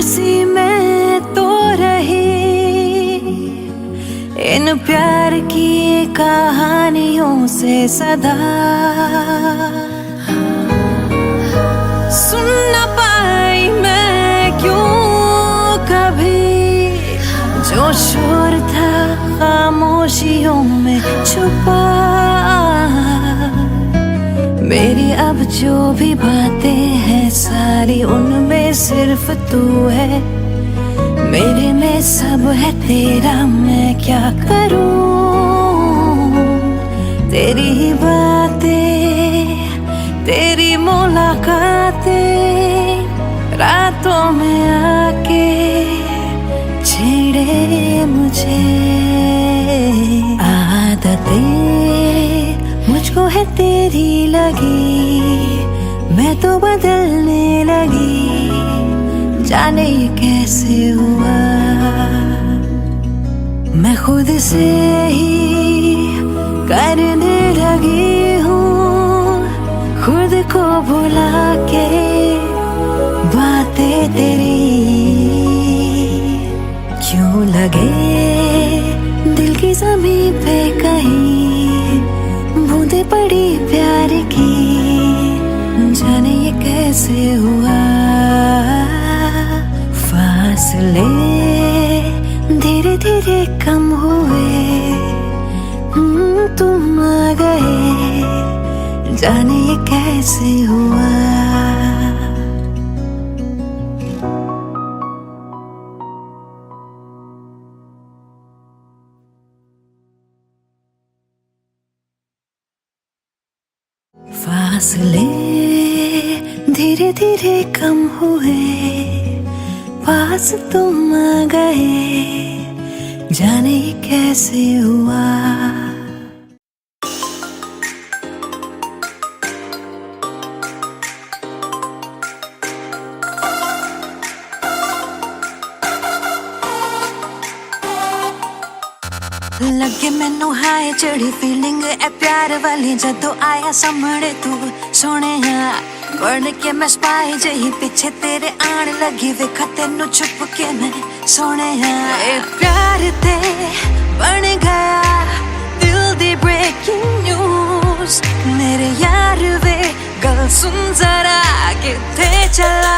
[SPEAKER 1] सी मैं तो रही इन प्यार की कहानियों से सदा। सुन न पाई मैं क्यों कभी जो शोर था खामोशियों में छुपा। मेरी अब जो भी बातें हैं सारी उनमें सिर्फ तू है। मेरे में सब है तेरा, मैं क्या करूं। तेरी ही बातें, तेरी मुलाकातें रातों में आके छेड़े मुझे। आदतें मुझको है तेरी लगी, मैं तो बदलने लगी, जाने ये कैसे हुआ। मैं खुद से ही करने लगी हूँ, खुद को भुला के बातें तेरी। क्यों लगे दिल की ज़मीं पे कहीं बूंदे पड़ी प्यार की, जाने ये कैसे हुआ। फासले धीरे धीरे कम हुए, तुम आ गए, जाने ये कैसे हुआ। फासले धीरे धीरे कम हुए, पास तुम आ गए, जाने ये कैसे हुआ। लगे मैनू हाय चढ़ी फीलिंग ए प्यार वाली जदों आया सामने तू सोने। बढ़ के मैं स्पाई जही पीछे तेरे आन लगी, वेखा तेनू छुप के मैं सोने। ए प्यार ते बन गया दिल दी ब्रेकिंग न्यूज। मेरे यार वे गल सुन जरा किथे चला।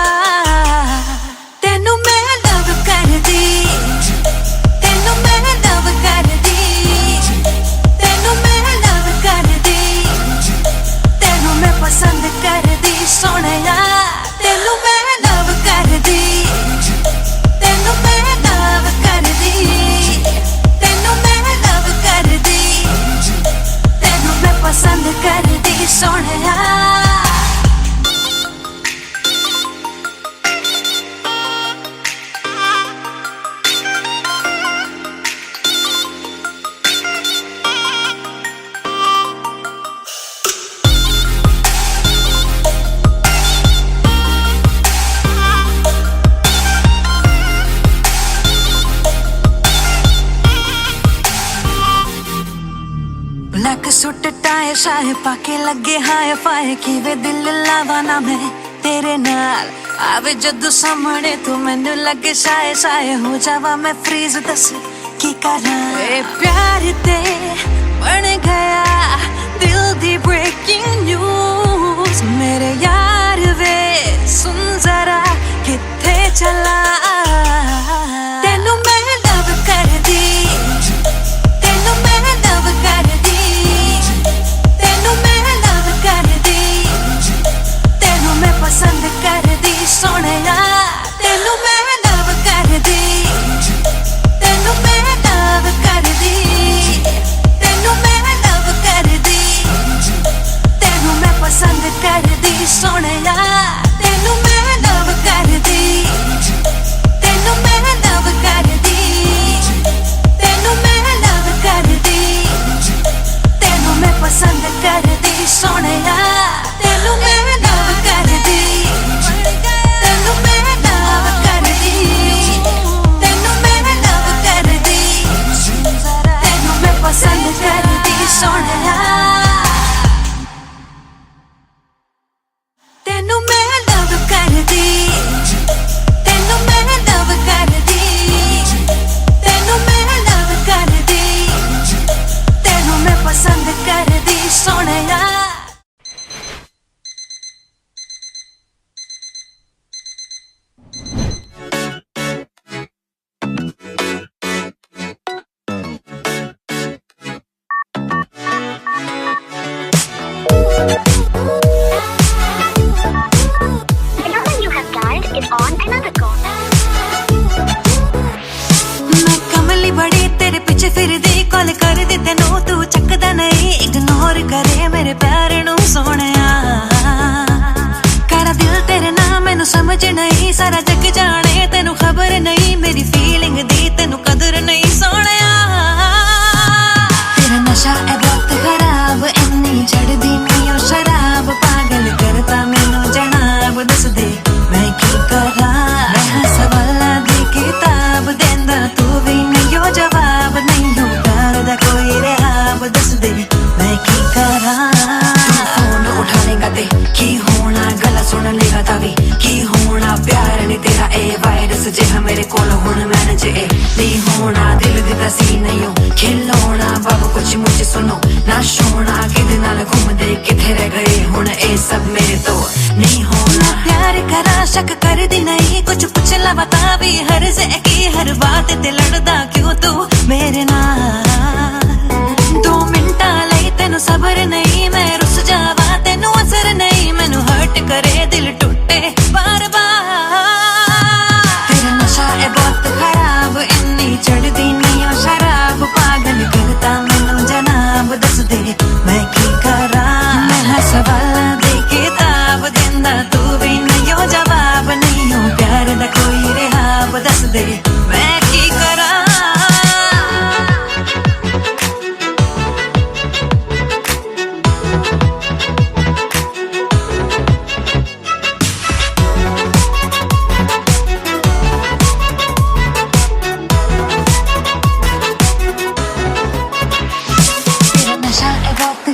[SPEAKER 1] तेनू मैं लव कर दी, तेनू मैं लव कर दी, तेनू मैं लव कर दी, तेनू मैं पसंद कर दी सोनिया। तेनू मैं लव कर दी, तेनू मैं लव कर दी, तेनू मैं लव कर दी, तेनू मैं पसंद कर दी सोनिया। ब्लैक सूट टाई शाए पाके लगे हाय फाय की वे दिल लावा ना मैं तेरे नाल आवे जदों सामने तू मैनू लगे शाए शाए हो जावा मैं फ्रीज। दस की करा ए प्यार ते बन गया दिल दी ब्रेकिंग न्यूज। मेरे यार वे सुन जरा किथे चला। ते की होना गला सुन लेगा तभी की होना प्यार नहीं तेरा ए वायरस जे मेरे कोल हुन मैनेज ए नहीं होना दिल दिता सी नहीं हो खिलौना बाबू कुछ मुझे सुनो ना सोना किदे नाल घूमदे किथे रह गए हुन ए सब मेरे तो नहीं होना प्यार करा शक कर दी नहीं कुछ पुछला बता भी हर से की हर बात ते लड़दा क्यों तू मेरे नाल 2 मिनटा लई तेनु सबर नहीं मैं रुस जावा तेनु असर नहीं मैनू हर्ट करे दिल टूटे बार बार तेरा नशा है बहुत खराब इन्नी चढ़दी नहीं ओ शराब पागल करता मैनू जनाब दस दे मैं की करा मैं हर सवाल दे किताब देंदा तू भी नहीं हो जवाब नहीं हो प्यार दा कोई रिहाब दस दे मैं की करा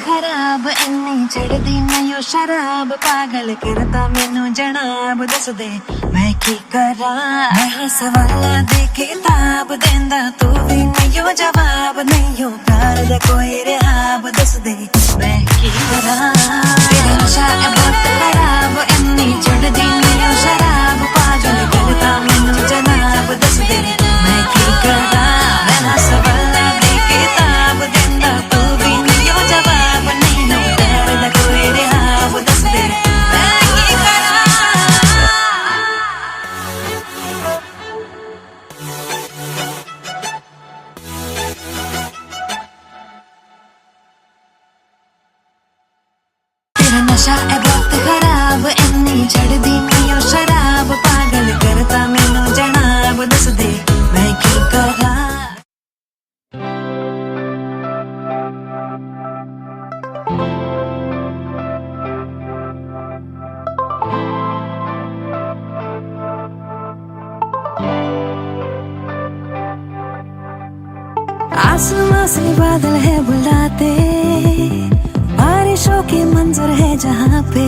[SPEAKER 1] खराब इन्नी चढ़दी नहीं ओ शराब पागल करता मैनू जनाब दस दे मैं की करा मैं सवाल दे किताब देंदा तू भी नहीं हो जवाब नहीं हो प्यार दा कोई रिहाब दस दे मैं की करा तेरा नशा है बहुत खराब इन्नी चढ़दी नहीं ओ शराब पागल करता मैनू जनाब दस दे मैं की करा मैं सवाल दे किताब देंदा तू भी नहीं हो जवाब नहीं हो प्यार दा कोई रिहाब दस दे मैं की करा तेरा नशा है बहुत खराब इन्नी चढ़दी नहीं ओ शराब पागल करता मैनू जनाब दस दे मैं की करा आसमां से बादल है बुलाते बारिशों के मंजर है जहाँ पे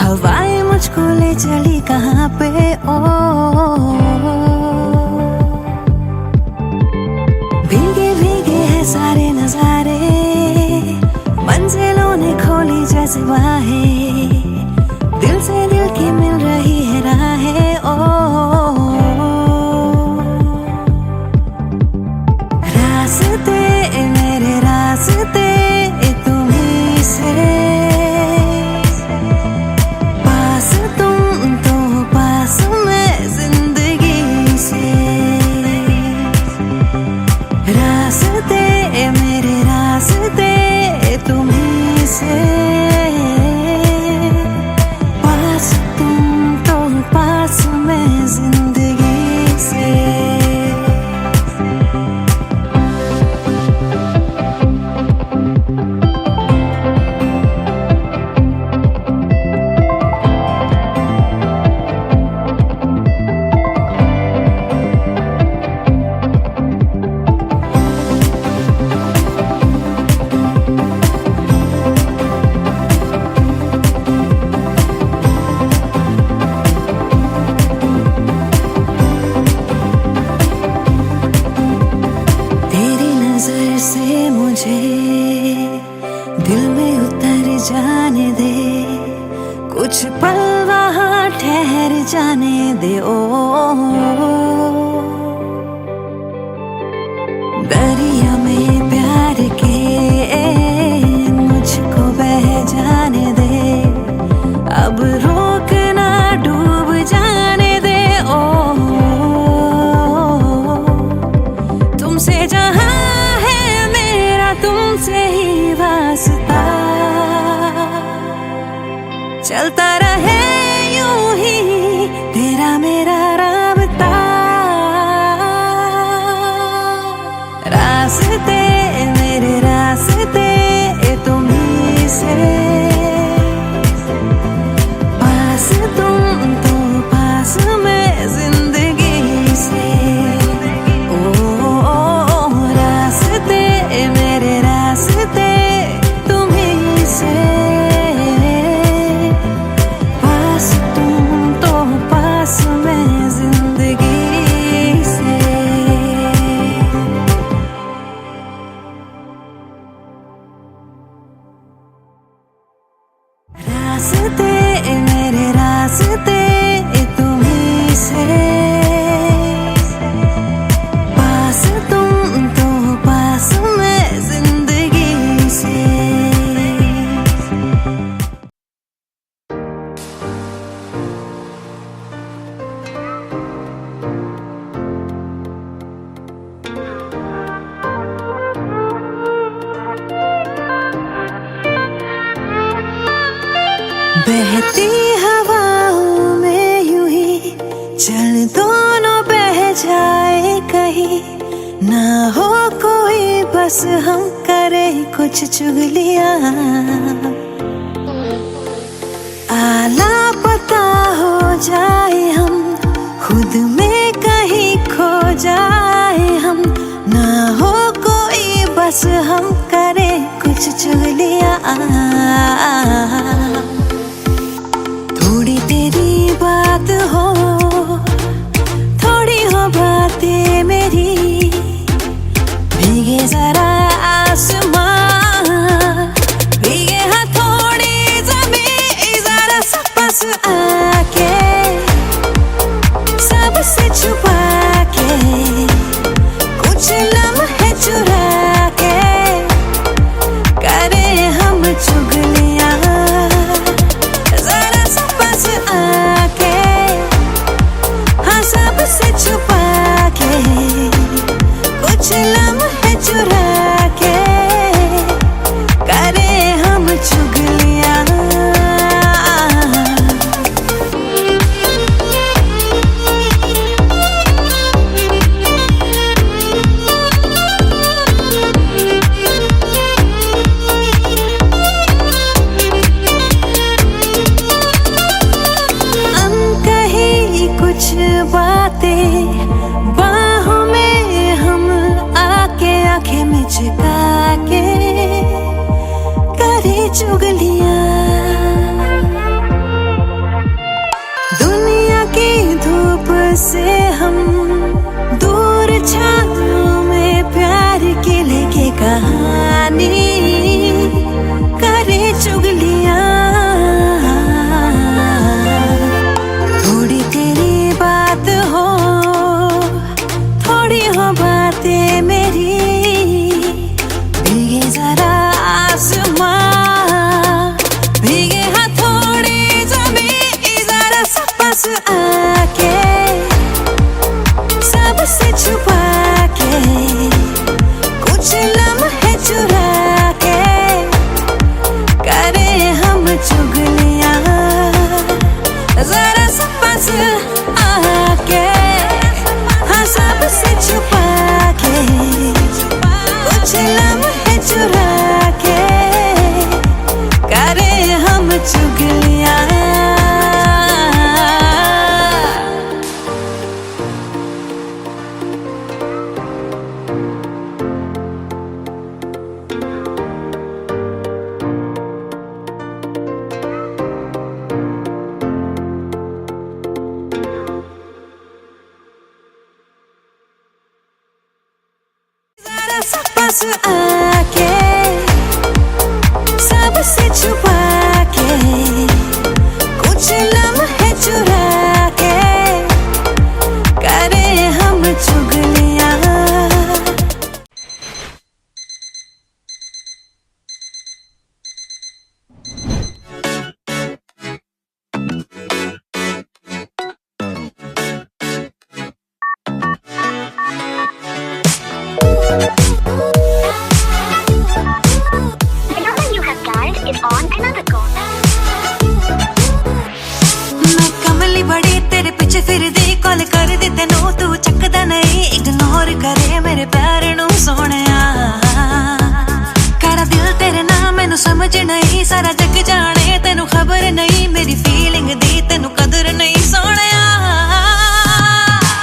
[SPEAKER 1] हवाएं मुझको ले चली कहाँ पे ओ भीगे भीगे है सारे नजारे मंजिलों ने खोली जैसे बाहें दिल से दिल की मिल रही है राहें ओ रास्ते मेरे रास्ते तुम्हीं से पास तुम तो पास मैं जिंदगी से रास्ते मेरे रास्ते तुम्हीं से पास तुम तो पास मैं जिंदगी से दिल में उतर जाने दे कुछ पल वहाँ ठहर जाने दे ओ दरिया में प्यार के मुझको बह जाने दे अब रोक ना डूब जाने दे ओ तुमसे जहाँ है मेरा तुमसे ही वास्ता चलता रहे यूं ही तेरा मेरा राबता बहती हवाओं में यूं ही चल दोनों बह जाए कहीं, ना हो कोई बस हम करे कुछ चुगलियां, आला पता हो जाए हम, खुद में कहीं खो जाए हम, ना हो कोई बस हम करे कुछ चुगलियां। थोड़ी तेरी बात हो, थोड़ी हो बातें मेरी, भीगे जरा आसमां, भीगे हथौड़ी ज़मीं, जरा सा पास आके, सबसे छुपा के, कुछ लम्हे चुरा के, करे हम चुगलियां, जरा सा पास आके, हाँ सबसे छुपा के, कुछ लम्हे चुरा के, करे हम चुगलियां। अनकही कुछ बातें बाहों में हम आके, आंखें मिचका के, करे चुगलियां। दुनिया की धूप से हम दूर, छाँव में प्यार की लेके कहानी, करे चुगलियां। थोड़ी तेरी बात हो, थोड़ी हो बातें मेरी, भीगे जरा आसमां, भीगे हथौड़ी ज़मीं, जरा सा पास आके, सबसे छुपा के, कुछ लम्हे चुरा के, करे हम चुगलियां, जरा सा पास आके, हाँ सबसे छुपा के, कुछ लम्हे चुरा के, करे हम चुगलियां। जरा सा पास आके, सबसे छुपा के, कुछ लम्हे चुरा के, करे हम चुगलियां।
[SPEAKER 4] The number you have dialed is on another call.
[SPEAKER 1] मैं कमली बड़ी तेरे पीछे फिरदी, कॉल कर दी तेनू तू चकदा नहीं, इग्नोर करे मेरे प्यार नू सोहणिया, करा दिल तेरे नाम मैनू समझ नहीं, सारा जग जाने तेनू खबर नहीं, मेरी फीलिंग दी तेनू कदर नहीं सोहणिया।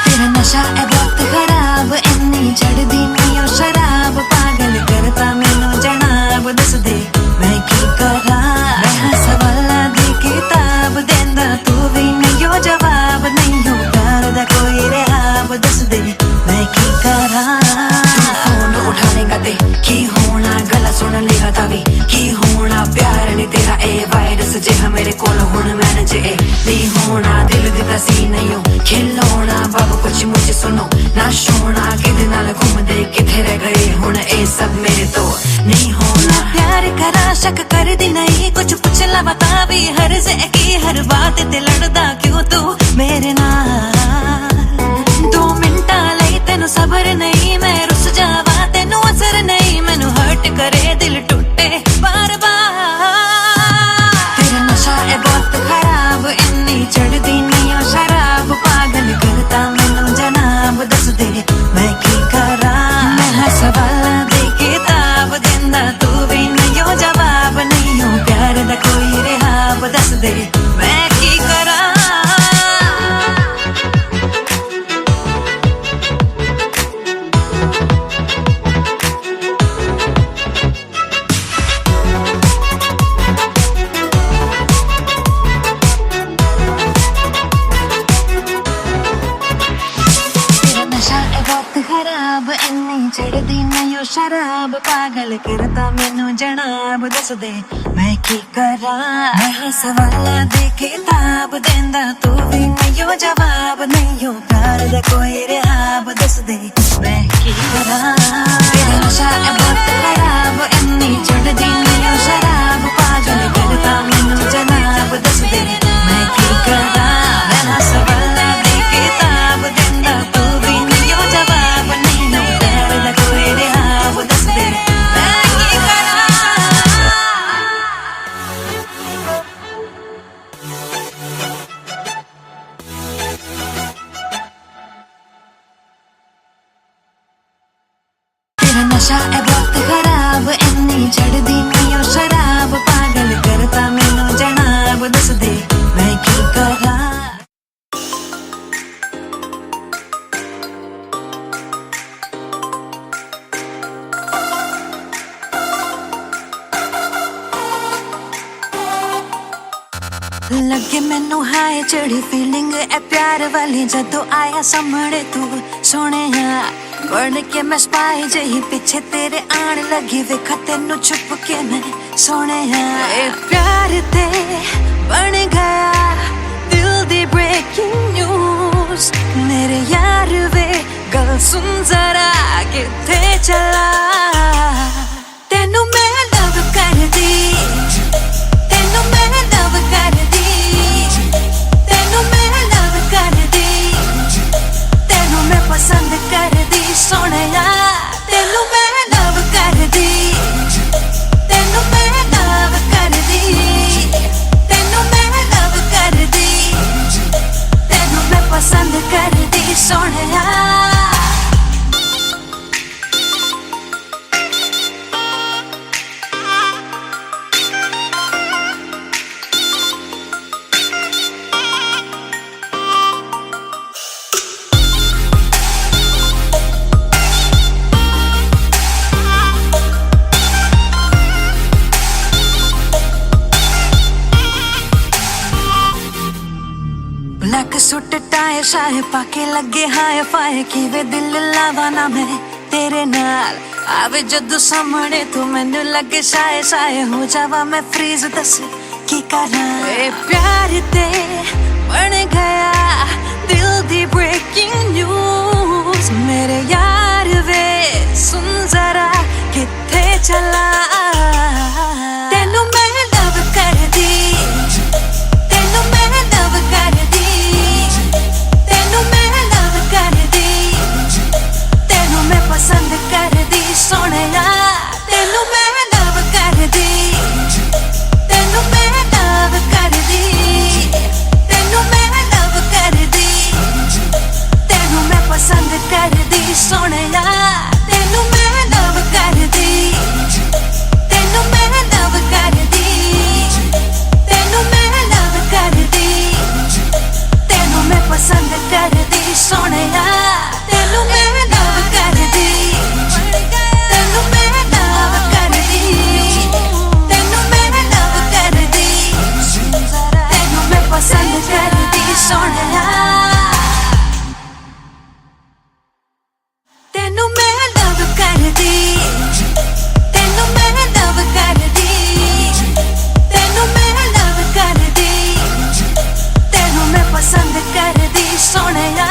[SPEAKER 1] तेरा नशा है बहुत खराब, इन्नी चढ़दी नहीं ओ शराब, पागल करता मैनू जनाब, दस दे मैं की करा, मैं हाँ सवालां दी किताब, देंदा तू भी नहीं हो जवाब, नहीं हो प्यार दा कोई रिहाब, दस दे मैं की करा। फोन उठानेगा ते की होना, गला सुन लेगा तावी की होना, प्यार नहीं तेरा ए वायरस जे मेरे कोल हुण मैनेज ए नहीं होना, दिल दिता सी नहीं हो खिलौना, बाबू कुछ मुझे सुनो ना सोना, किदे नाल घूमदे किथे रह गए हुण, ए सब मेरे तो नहीं होना। प्यार करा शक कर दी नहीं, कुछ पूछ ला बता भी हर से की, हर बात ते लड़दा क्यों तू मेरे नाल, 2 मिनटां लई तेनू सबर नहीं, मैं रुस जावा तेनू असर नहीं, मैनू हर्ट करे दिल टूटे बार बार, तेरा नशा है बहुत चढ़दी नहीं शराब पागल करता मैनू जनाब दस दे मैं की करा मैं सवाला दे किताब देंदा तू भी नहीं जवाब नहीं प्यार दा कोई रिहाब दस दे मैं की करा तेरा नशा है बहुत खराब इन्नी चढ़दी नहीं शराब पागल करता मैनू जनाब दस दे मैं की करा मैं सवाला दे किताब देंदा तू भी नहीं जवाब नहीं प्यार दा कोई रिहाब दस दे मैं की करा तेरा नशा है बहुत खराब इन्नी चढ़दी नहीं शराब पागल करता मैनू जनाब दस दे मैं की करा लगे मैनू हाय चढ़ी फीलिंग ए प्यार वाली जदों आया सामने तू सोने बढ़ के मैं स्पाई जही पीछे तेरे आन लगी वेखा तेनू छुप के मैं सोने ए प्यार ते बन गया दिल दी ब्रेकिंग न्यूज मेरे यार वे गल सुन जरा किथे चला तेनू मैं लव कर दी तेनू मैं लव कर दी तेनू मैं लव कर दी तेनू मैं पसंद कर दी सोनिया तेनू मैं लव कर दी तेनू मैं लव कर दी तेनू मैं लव कर दी तेनू मैं पसंद कर दी Sonia black suit tie Shah पाके लगे हाय फाय किवे दिल लावा ना मैं तेरे नाल आवे जदों सामने तू मैनू लगे शाये शाये हो जावा मैं फ्रीज दस की करा ए प्यार ते बन गया दिल दी ब्रेकिंग न्यूज मेरे यार वे सुन जरा किथे चला तेनू मैं लव कर दी तेनू मैं लव कर दी तेनू मैं लव कर दी तेनू मैं पसंद कर दी सोनिया तेनू मैं लव कर दी तेनू मैं लव कर दी तेनू मैं लव कर दी तेनू मैं पसंद कर दी सोनिया तेनू मैं लव कर दी तेनू मैं लव कर दी तेनू मैं लव कर दी तेनू मैं पसंद कर दी सोनिया तेनू मैं लव कर दी तेनू मैं लव कर दी तेनू मैं लव कर दी तेनू मैं पसंद कर दी सोनिया तेनू मैं लव कर दी तेनू मैं लव कर दी तेनू मैं लव कर दी तेनू मैं पसंद कर दी सोनिया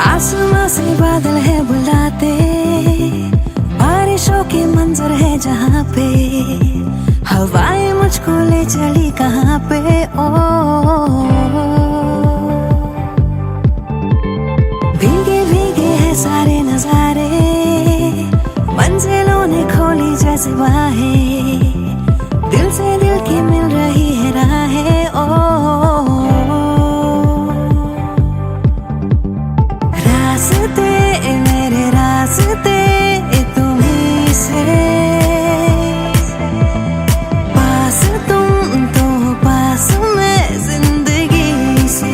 [SPEAKER 1] आसमां से बादल है बुलाते बारिशों के मंजर है जहाँ पे हवाएं मुझको ले चली कहाँ पे ओ भीगे भीगे है सारे नजारे मंजिलों ने खोली जैसे बाहें दिल से दिल की मिल रही है राहें ओ रास्ते मेरे रास्ते तुम्हीं से पास तुम तो पास मैं जिंदगी से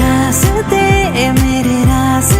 [SPEAKER 1] रास्ते मेरे रास्ते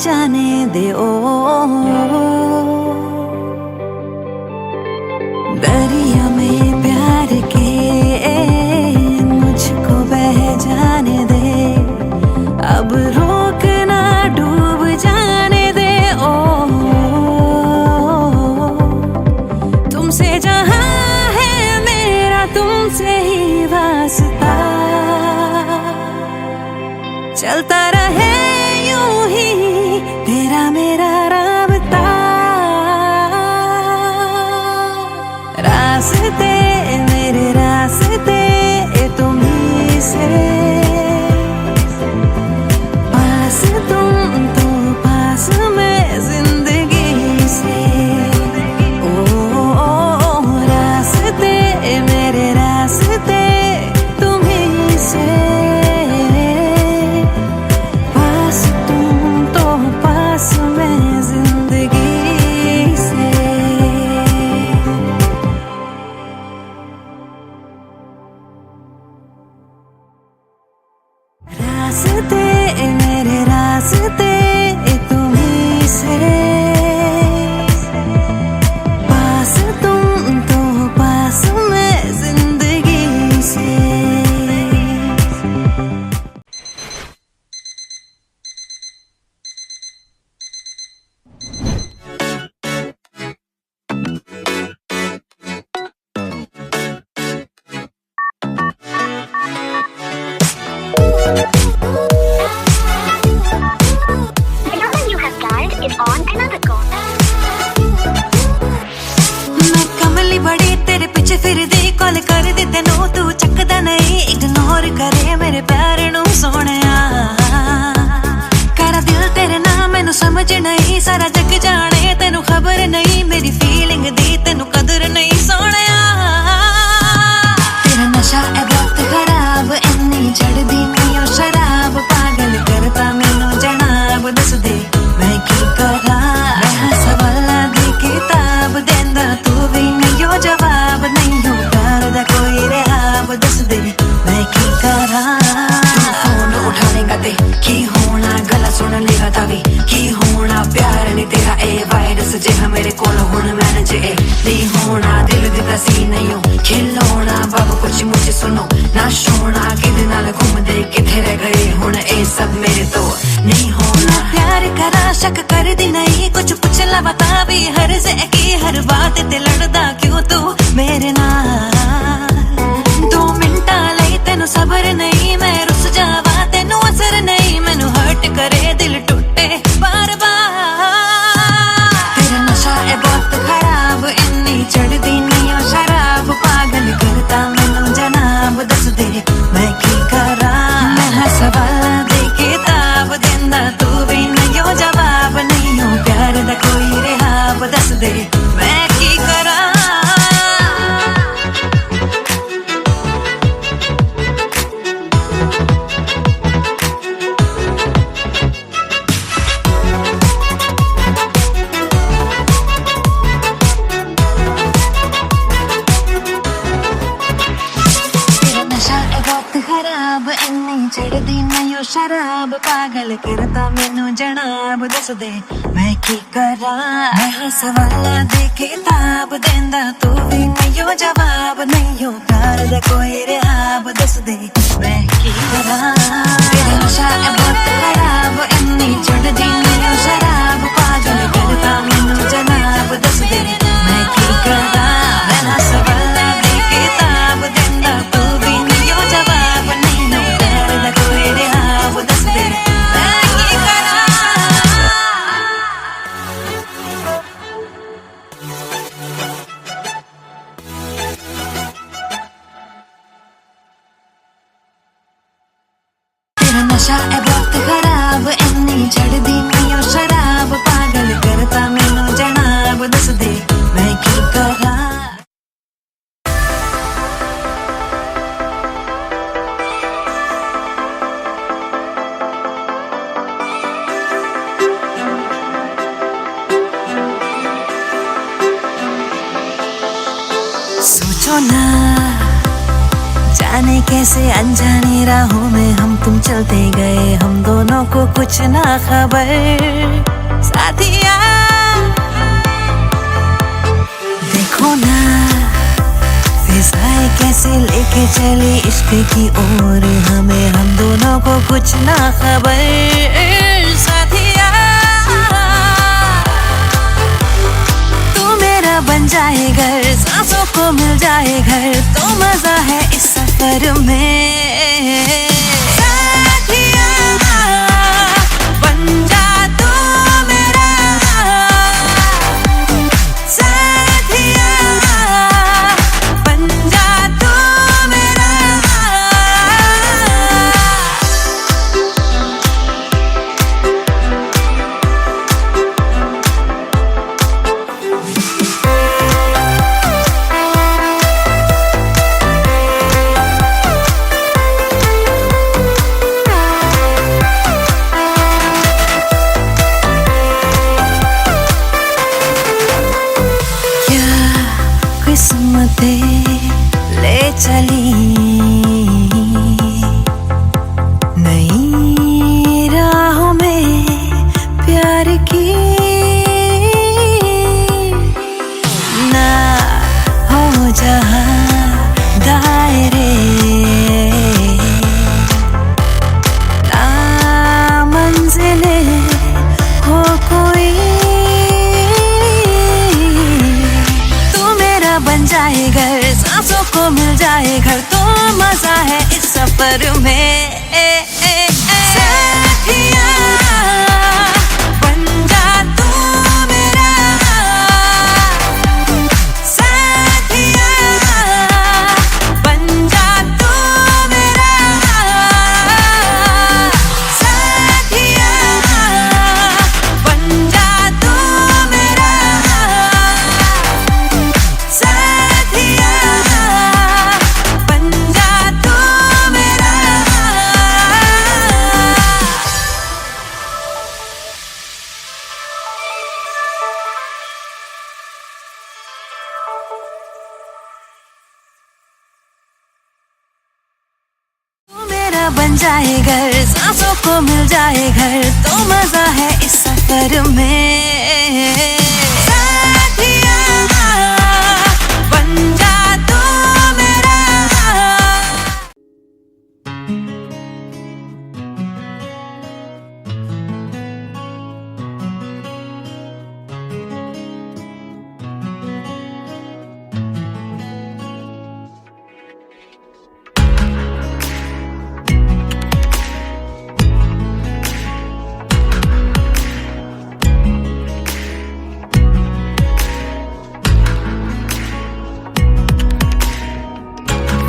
[SPEAKER 1] जाने दे ओ दरिया में प्यार के मुझको बह जाने दे अब रोक ना डूब जाने दे ओ तुमसे जहां है मेरा तुमसे ही वास्ता चलता रहे यूं ही तेरा मेरा राबता रास्ते मेरे रास्ते तुम्हीं से पास तुम तो पास मैं जिंदगी से ओ रास्ते मेरे रास्ते तुम्हीं से पास तुम तो पास मैं जिंदगी से रास्ते मेरे रास्ते तुम्हीं से पास तुम तो पास मैं जिंदगी से
[SPEAKER 4] The number you have dialed is on another call.
[SPEAKER 1] मैं कमली बड़ी तेरे पीछे फिरदी कॉल कर दी तेनू तू चकदा नहीं इग्नोर करे मेरे प्यार नू सोहणिया करा दिल तेरे नाम मैनू समझ नहीं सारा जग जाने तेनू खबर नहीं मेरी फीलिंग दी तेनू कदर नहीं सोहणिया तेरा नशा है बहुत खराब इन्नी चढ़दी नहीं ओ शराब पागल करता मैनू जनाब दस दे मैं की करा मैं सवाला दी किताब देंदा तू भी नहीं हो जवाब नहीं हो प्यार दा कोई रहाब दस दे मैं की करा फोन उठानेगा ते की होना गला सुन लेगा तभी की होना प्यार नहीं तेरा ए वायरस जे मेरे कोल हुण मैनेज ए नहीं होना दिल दिता सी नहीं हो खिलौना बाबू कुछ मुझे सुनो ना सोना किदे नाल घूमदे किथे रह गए हुण ए सब मेरे तो नहीं होना प्यार करा शक कर दी नहीं कुछ पूछ ला बता भी हर से की हर बात ते लड़दा क्यों तू मेरे नाल 2 मिनटा लई तेनू सबर नहीं मैं रुस जावा तेनू असर नहीं मैनू हर्ट करे दिल टूटे बार बार तेरा नशा है बहुत खराब इन्नी चढ़दी नहीं ओ शराब पागल करता मैनू जनाब दस दे मैं की करा मैं सवाल दे किताब देंदा तू भी नहीं हो जवाब नहीं हो प्यार दा कोई रहाब दस दे मैं की करा तेरा नशा है बहुत खराब इन्नी चढ़दी नहीं ओ शराब पागल करता मैनू जनाब दस दे मैं की करा मैं सवाला दे किताब देंदा तू भी नहीं हो जवाब नहीं हो प्यार दा कोई रहाब दस दे मैं की करा तेरा नशा है बहुत खराब इन्नी चढ़दी नहीं ओ शराब पागल करता मैनू जनाब दस दे मैं की करा मैं सवाला दे किताब देंदा तू भी नहीं हो जवाब नहीं हो प्यार दा कोई रहाब दस दे मैं की करा तेरा नशा है बहुत खराब इन्नी चढ़दी नहीं ओ शराब पागल करता मैनू जनाब दस दे मैं की करा सोचो ना जाने कैसे अनजाने राहों में हम तुम चलते गए, हम दोनों को कुछ ना खबर। साथिया देखो ना फिजाएं कैसे लेके चली इश्क की ओर हमें, हम दोनों को कुछ ना खबर। साथिया तू मेरा बन जाए घर, सांसों को मिल जाए घर, तो मजा है इस सफर में। साथिया बन जा तू मेरा, साथिया बन जा तू मेरा। किस्मतें ले चली नई राहों में प्यार की, ना हो जहां दायरे, ना मंजिले हो कोई, बन जाए घर, सांसों को मिल जाए घर, तो मजा है इस सफर में। साथिया बन जा तू मेरा, साथिया बन जा तू मेरा, साथिया बन जा तू मेरा, साथिया बन जा तू मेरा। तू मेरा बन जाए घर, सांसों को मिल जाए घर, तो मजा है इस सफर में। साथिया बन जा तू मेरा।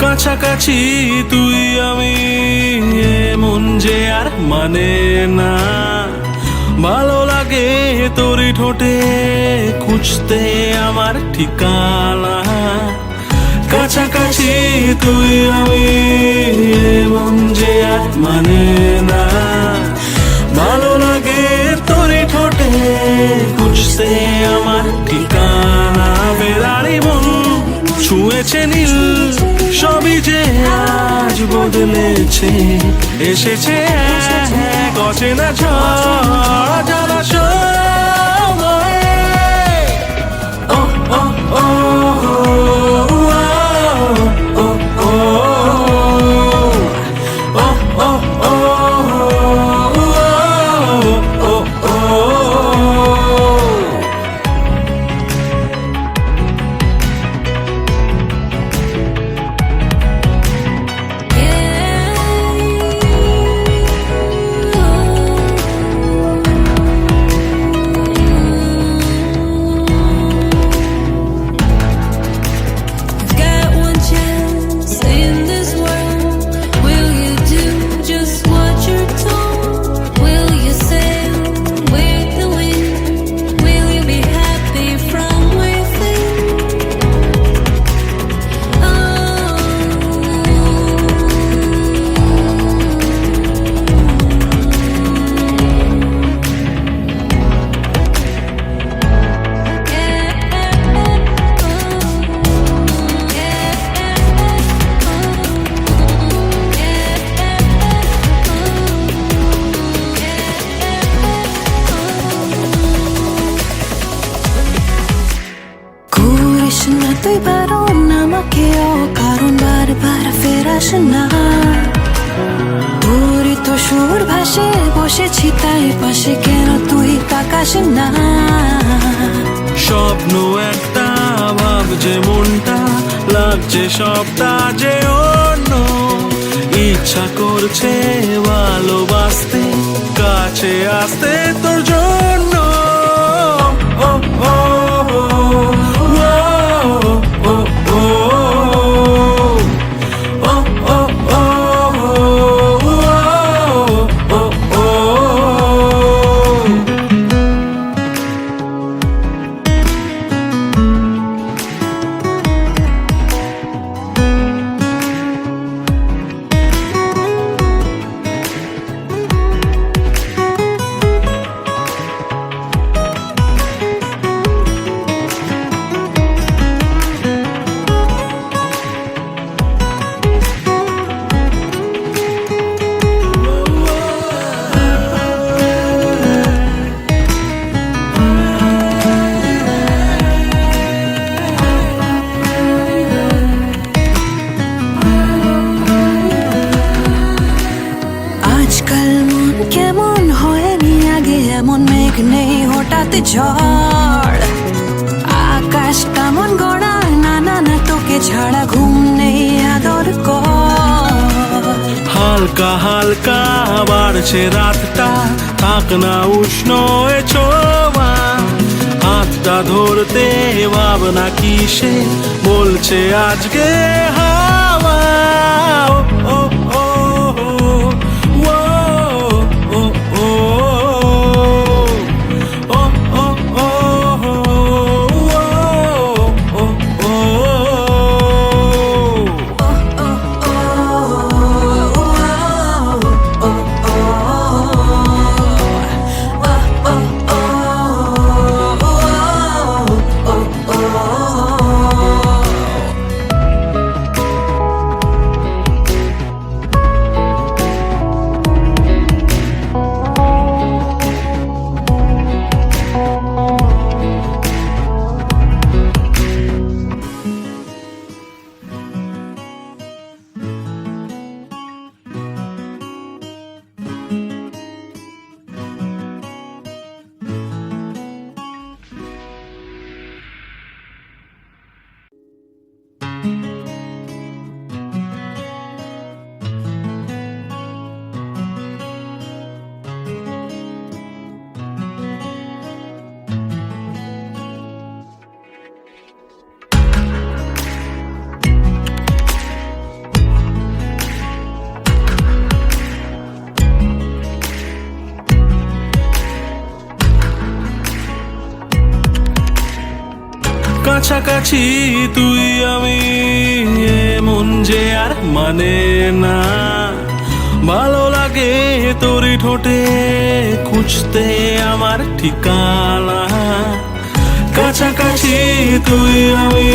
[SPEAKER 3] কাছাকাছি তুই আমি এমন যে আর মানে না, ভালো লাগে তোরই ঠোঁটে খুঁজতে আমার ঠিকানা। কাছাকাছি তুই আমি এমন যে আর মানে না, ভালো লাগে তোরই ঠোঁটে খুঁজতে আমার ঠিকানা। বেড়ারি মন ছুঁয়েছে নীল, সবই যে আজ বদলেছে, এসেছে এক অচেনা ঝড় জলাশয়। ও ও ও
[SPEAKER 1] না তুই বারণ আমাকেও, কারণ বারবার ফেরাস না। তোরই তো সুর ভাসে, বসেছি তাই পাশে, কেন তুই তাকাস না?
[SPEAKER 3] স্বপ্ন একটা ভাবছে মনটা, লাগছে সবটা যে অন্য। ইচ্ছা করছে ভালোবাসতে, কাছে আসতে তোর জন্য। ও ও ও, ও ও ও, ও ও ও, ও ও ও।
[SPEAKER 1] আজকাল মন কেমন হয়নি আগে এমন, মেঘ নেই হঠাৎ ঝড়। আকাশ কেমন গড়া, না না না তোকে ছাড়া ঘুম নেই আদর কর।
[SPEAKER 3] হালকা হালকা বাড়ছে রাতটা, থাক না উষ্ণ এ ছোঁয়া। হাতটা ধরতে ভাবনা কিসে, বলছে আজকে হাওয়া। ও ও ও, ও ও ও, ও ও ও, ও ও ও। কাছাকাছি তুই আমি, এমন যে আর মানে না। ভালো লাগে তোরই ঠোঁটে খুঁজতে আমার ঠিকানা। কাছাকাছি তুই আমি,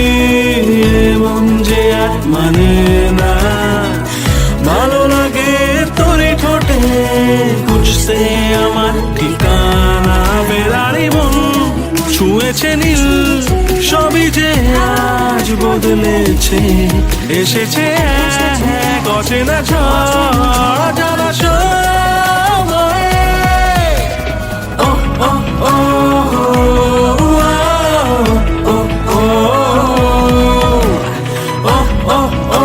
[SPEAKER 3] এমন যে আর মানে না। ভালো লাগে তোরই ঠোঁটে খুঁজতে আমার ঠিকানা। বেড়ারি মন ছুঁয়েছে নীল, সবই যে আজ বদলেছে। এসেছে এক অচেনা ঝড় জলাশয়ে। ও ও ও, ও ও ও, ও ও ও, ও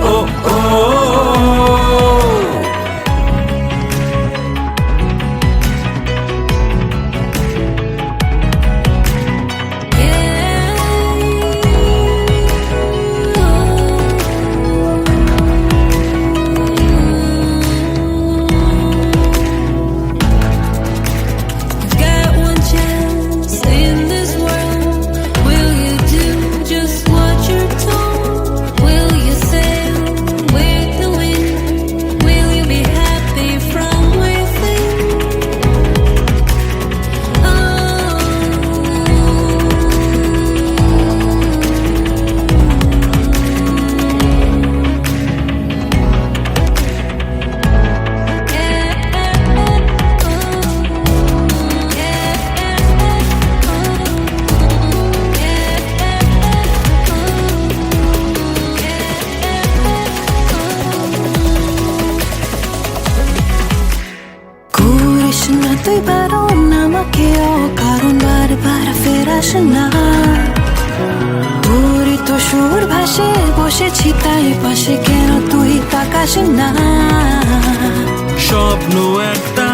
[SPEAKER 3] ও ও।
[SPEAKER 1] না তোরই তো সুর ভাসে বসেছি তাই পাশে কেন তুই তাকাস না
[SPEAKER 3] স্বপ্ন একটা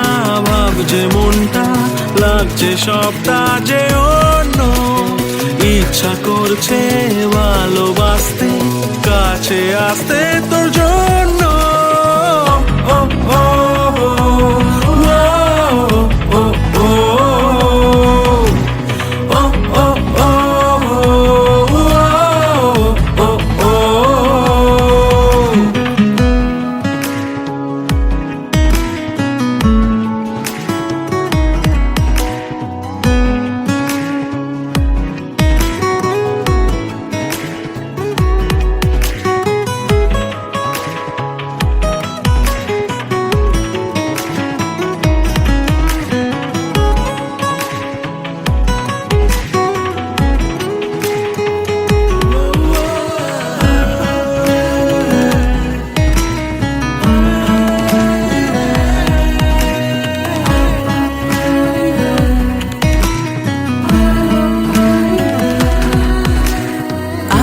[SPEAKER 3] ভাবছে মনটা লাগছে সবটা যে অন্য ইচ্ছা করছে ভালোবাসতে কাছে আসতে তোর জন্য ও ও ও ও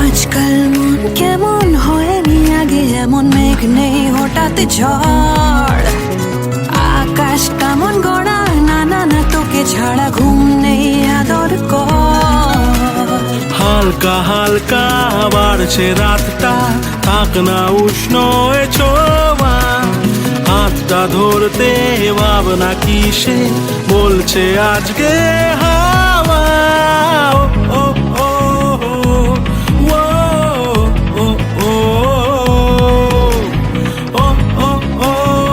[SPEAKER 1] আজকাল মন কেমন হয়নি আগে এমন মেঘ নেই হঠাৎ ঝড় আকাশ কেমন গড়া না না না তোকে ছাড়া ঘুম নেই আদর কর
[SPEAKER 3] হালকা হালকা বাড়ছে রাতটা থাক না উষ্ণ এ ছোঁয়া হাতটা ধরতে ভাবনা কিসে বলছে আজকে হাওয়া ও ও ও ও ও ও ও ও ও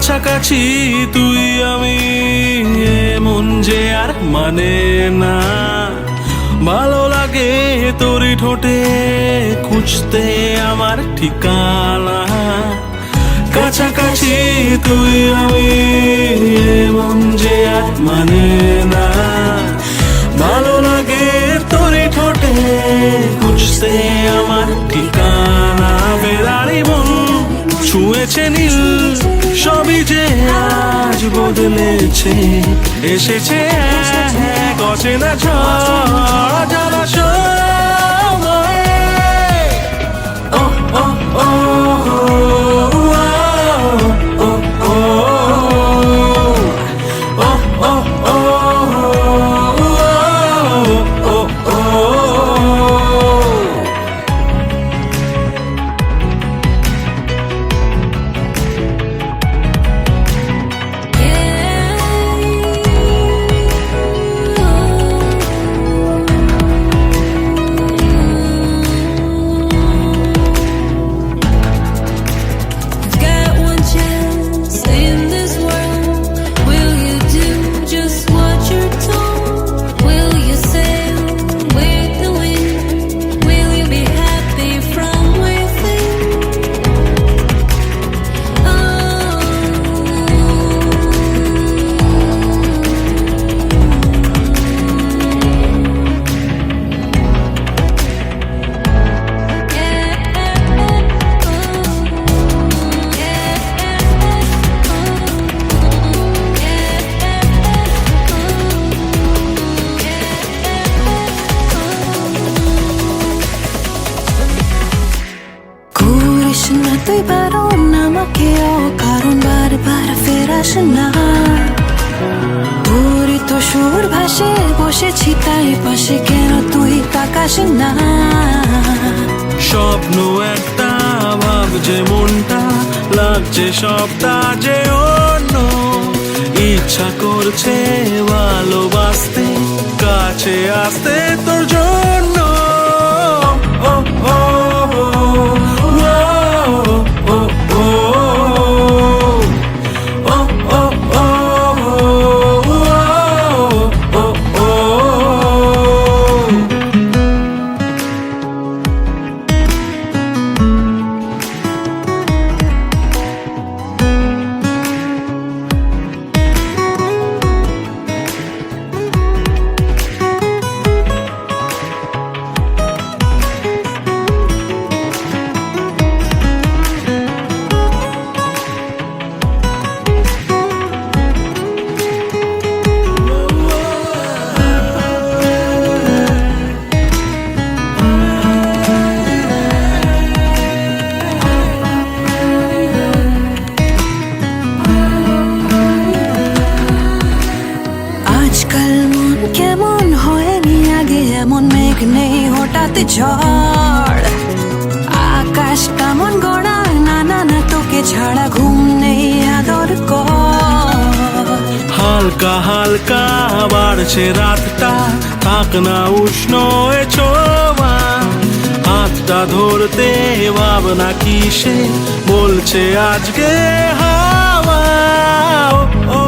[SPEAKER 3] কাছাকাছি তুই আমি মন যে আর মানে না ভালো লাগে তোরই ঠোঁটে খুঁজতে আমার ঠিকানা কাছাকাছি তুই আমি মন যে আর মানে না ভালো লাগে তোরই ঠোঁটে খুঁজতে আমার ঠিকানা বেড়ারি মন ছুঁয়েছে নীল সবই যে আজ বদলেছে এসেছে এক অচেনা ঝড় জলাশয় ও ও ও
[SPEAKER 1] যাস না, তোরই তো সুর ভাসে, বসেছি তাই পাশে, কেন তুই তাকাস না?
[SPEAKER 3] স্বপ্ন একটা ভাবছে মনটা, লাগছে সবটা যে অন্য, ইচ্ছা করছে ভালোবাসতে, কাছে আসতে তোর জন্য। ও, ও, ও, ও, ও, ও, ও, ও, ও, ও, ও।
[SPEAKER 1] আজকাল মন কেমন হয়নি আগে এমন, মেঘ নেই হঠাৎ ঝড়, আকাশ কেমন গড়া, না না না তোকে ছাড়া ঘুম নেই আদর কর।
[SPEAKER 3] হালকা হালকা বাড়ছে রাতটা, থাক না উষ্ণ এ ছোঁয়া, হাতটা ধরতে ভাবনা কিসে বলছে আজকে হাওয়া। ও, ও,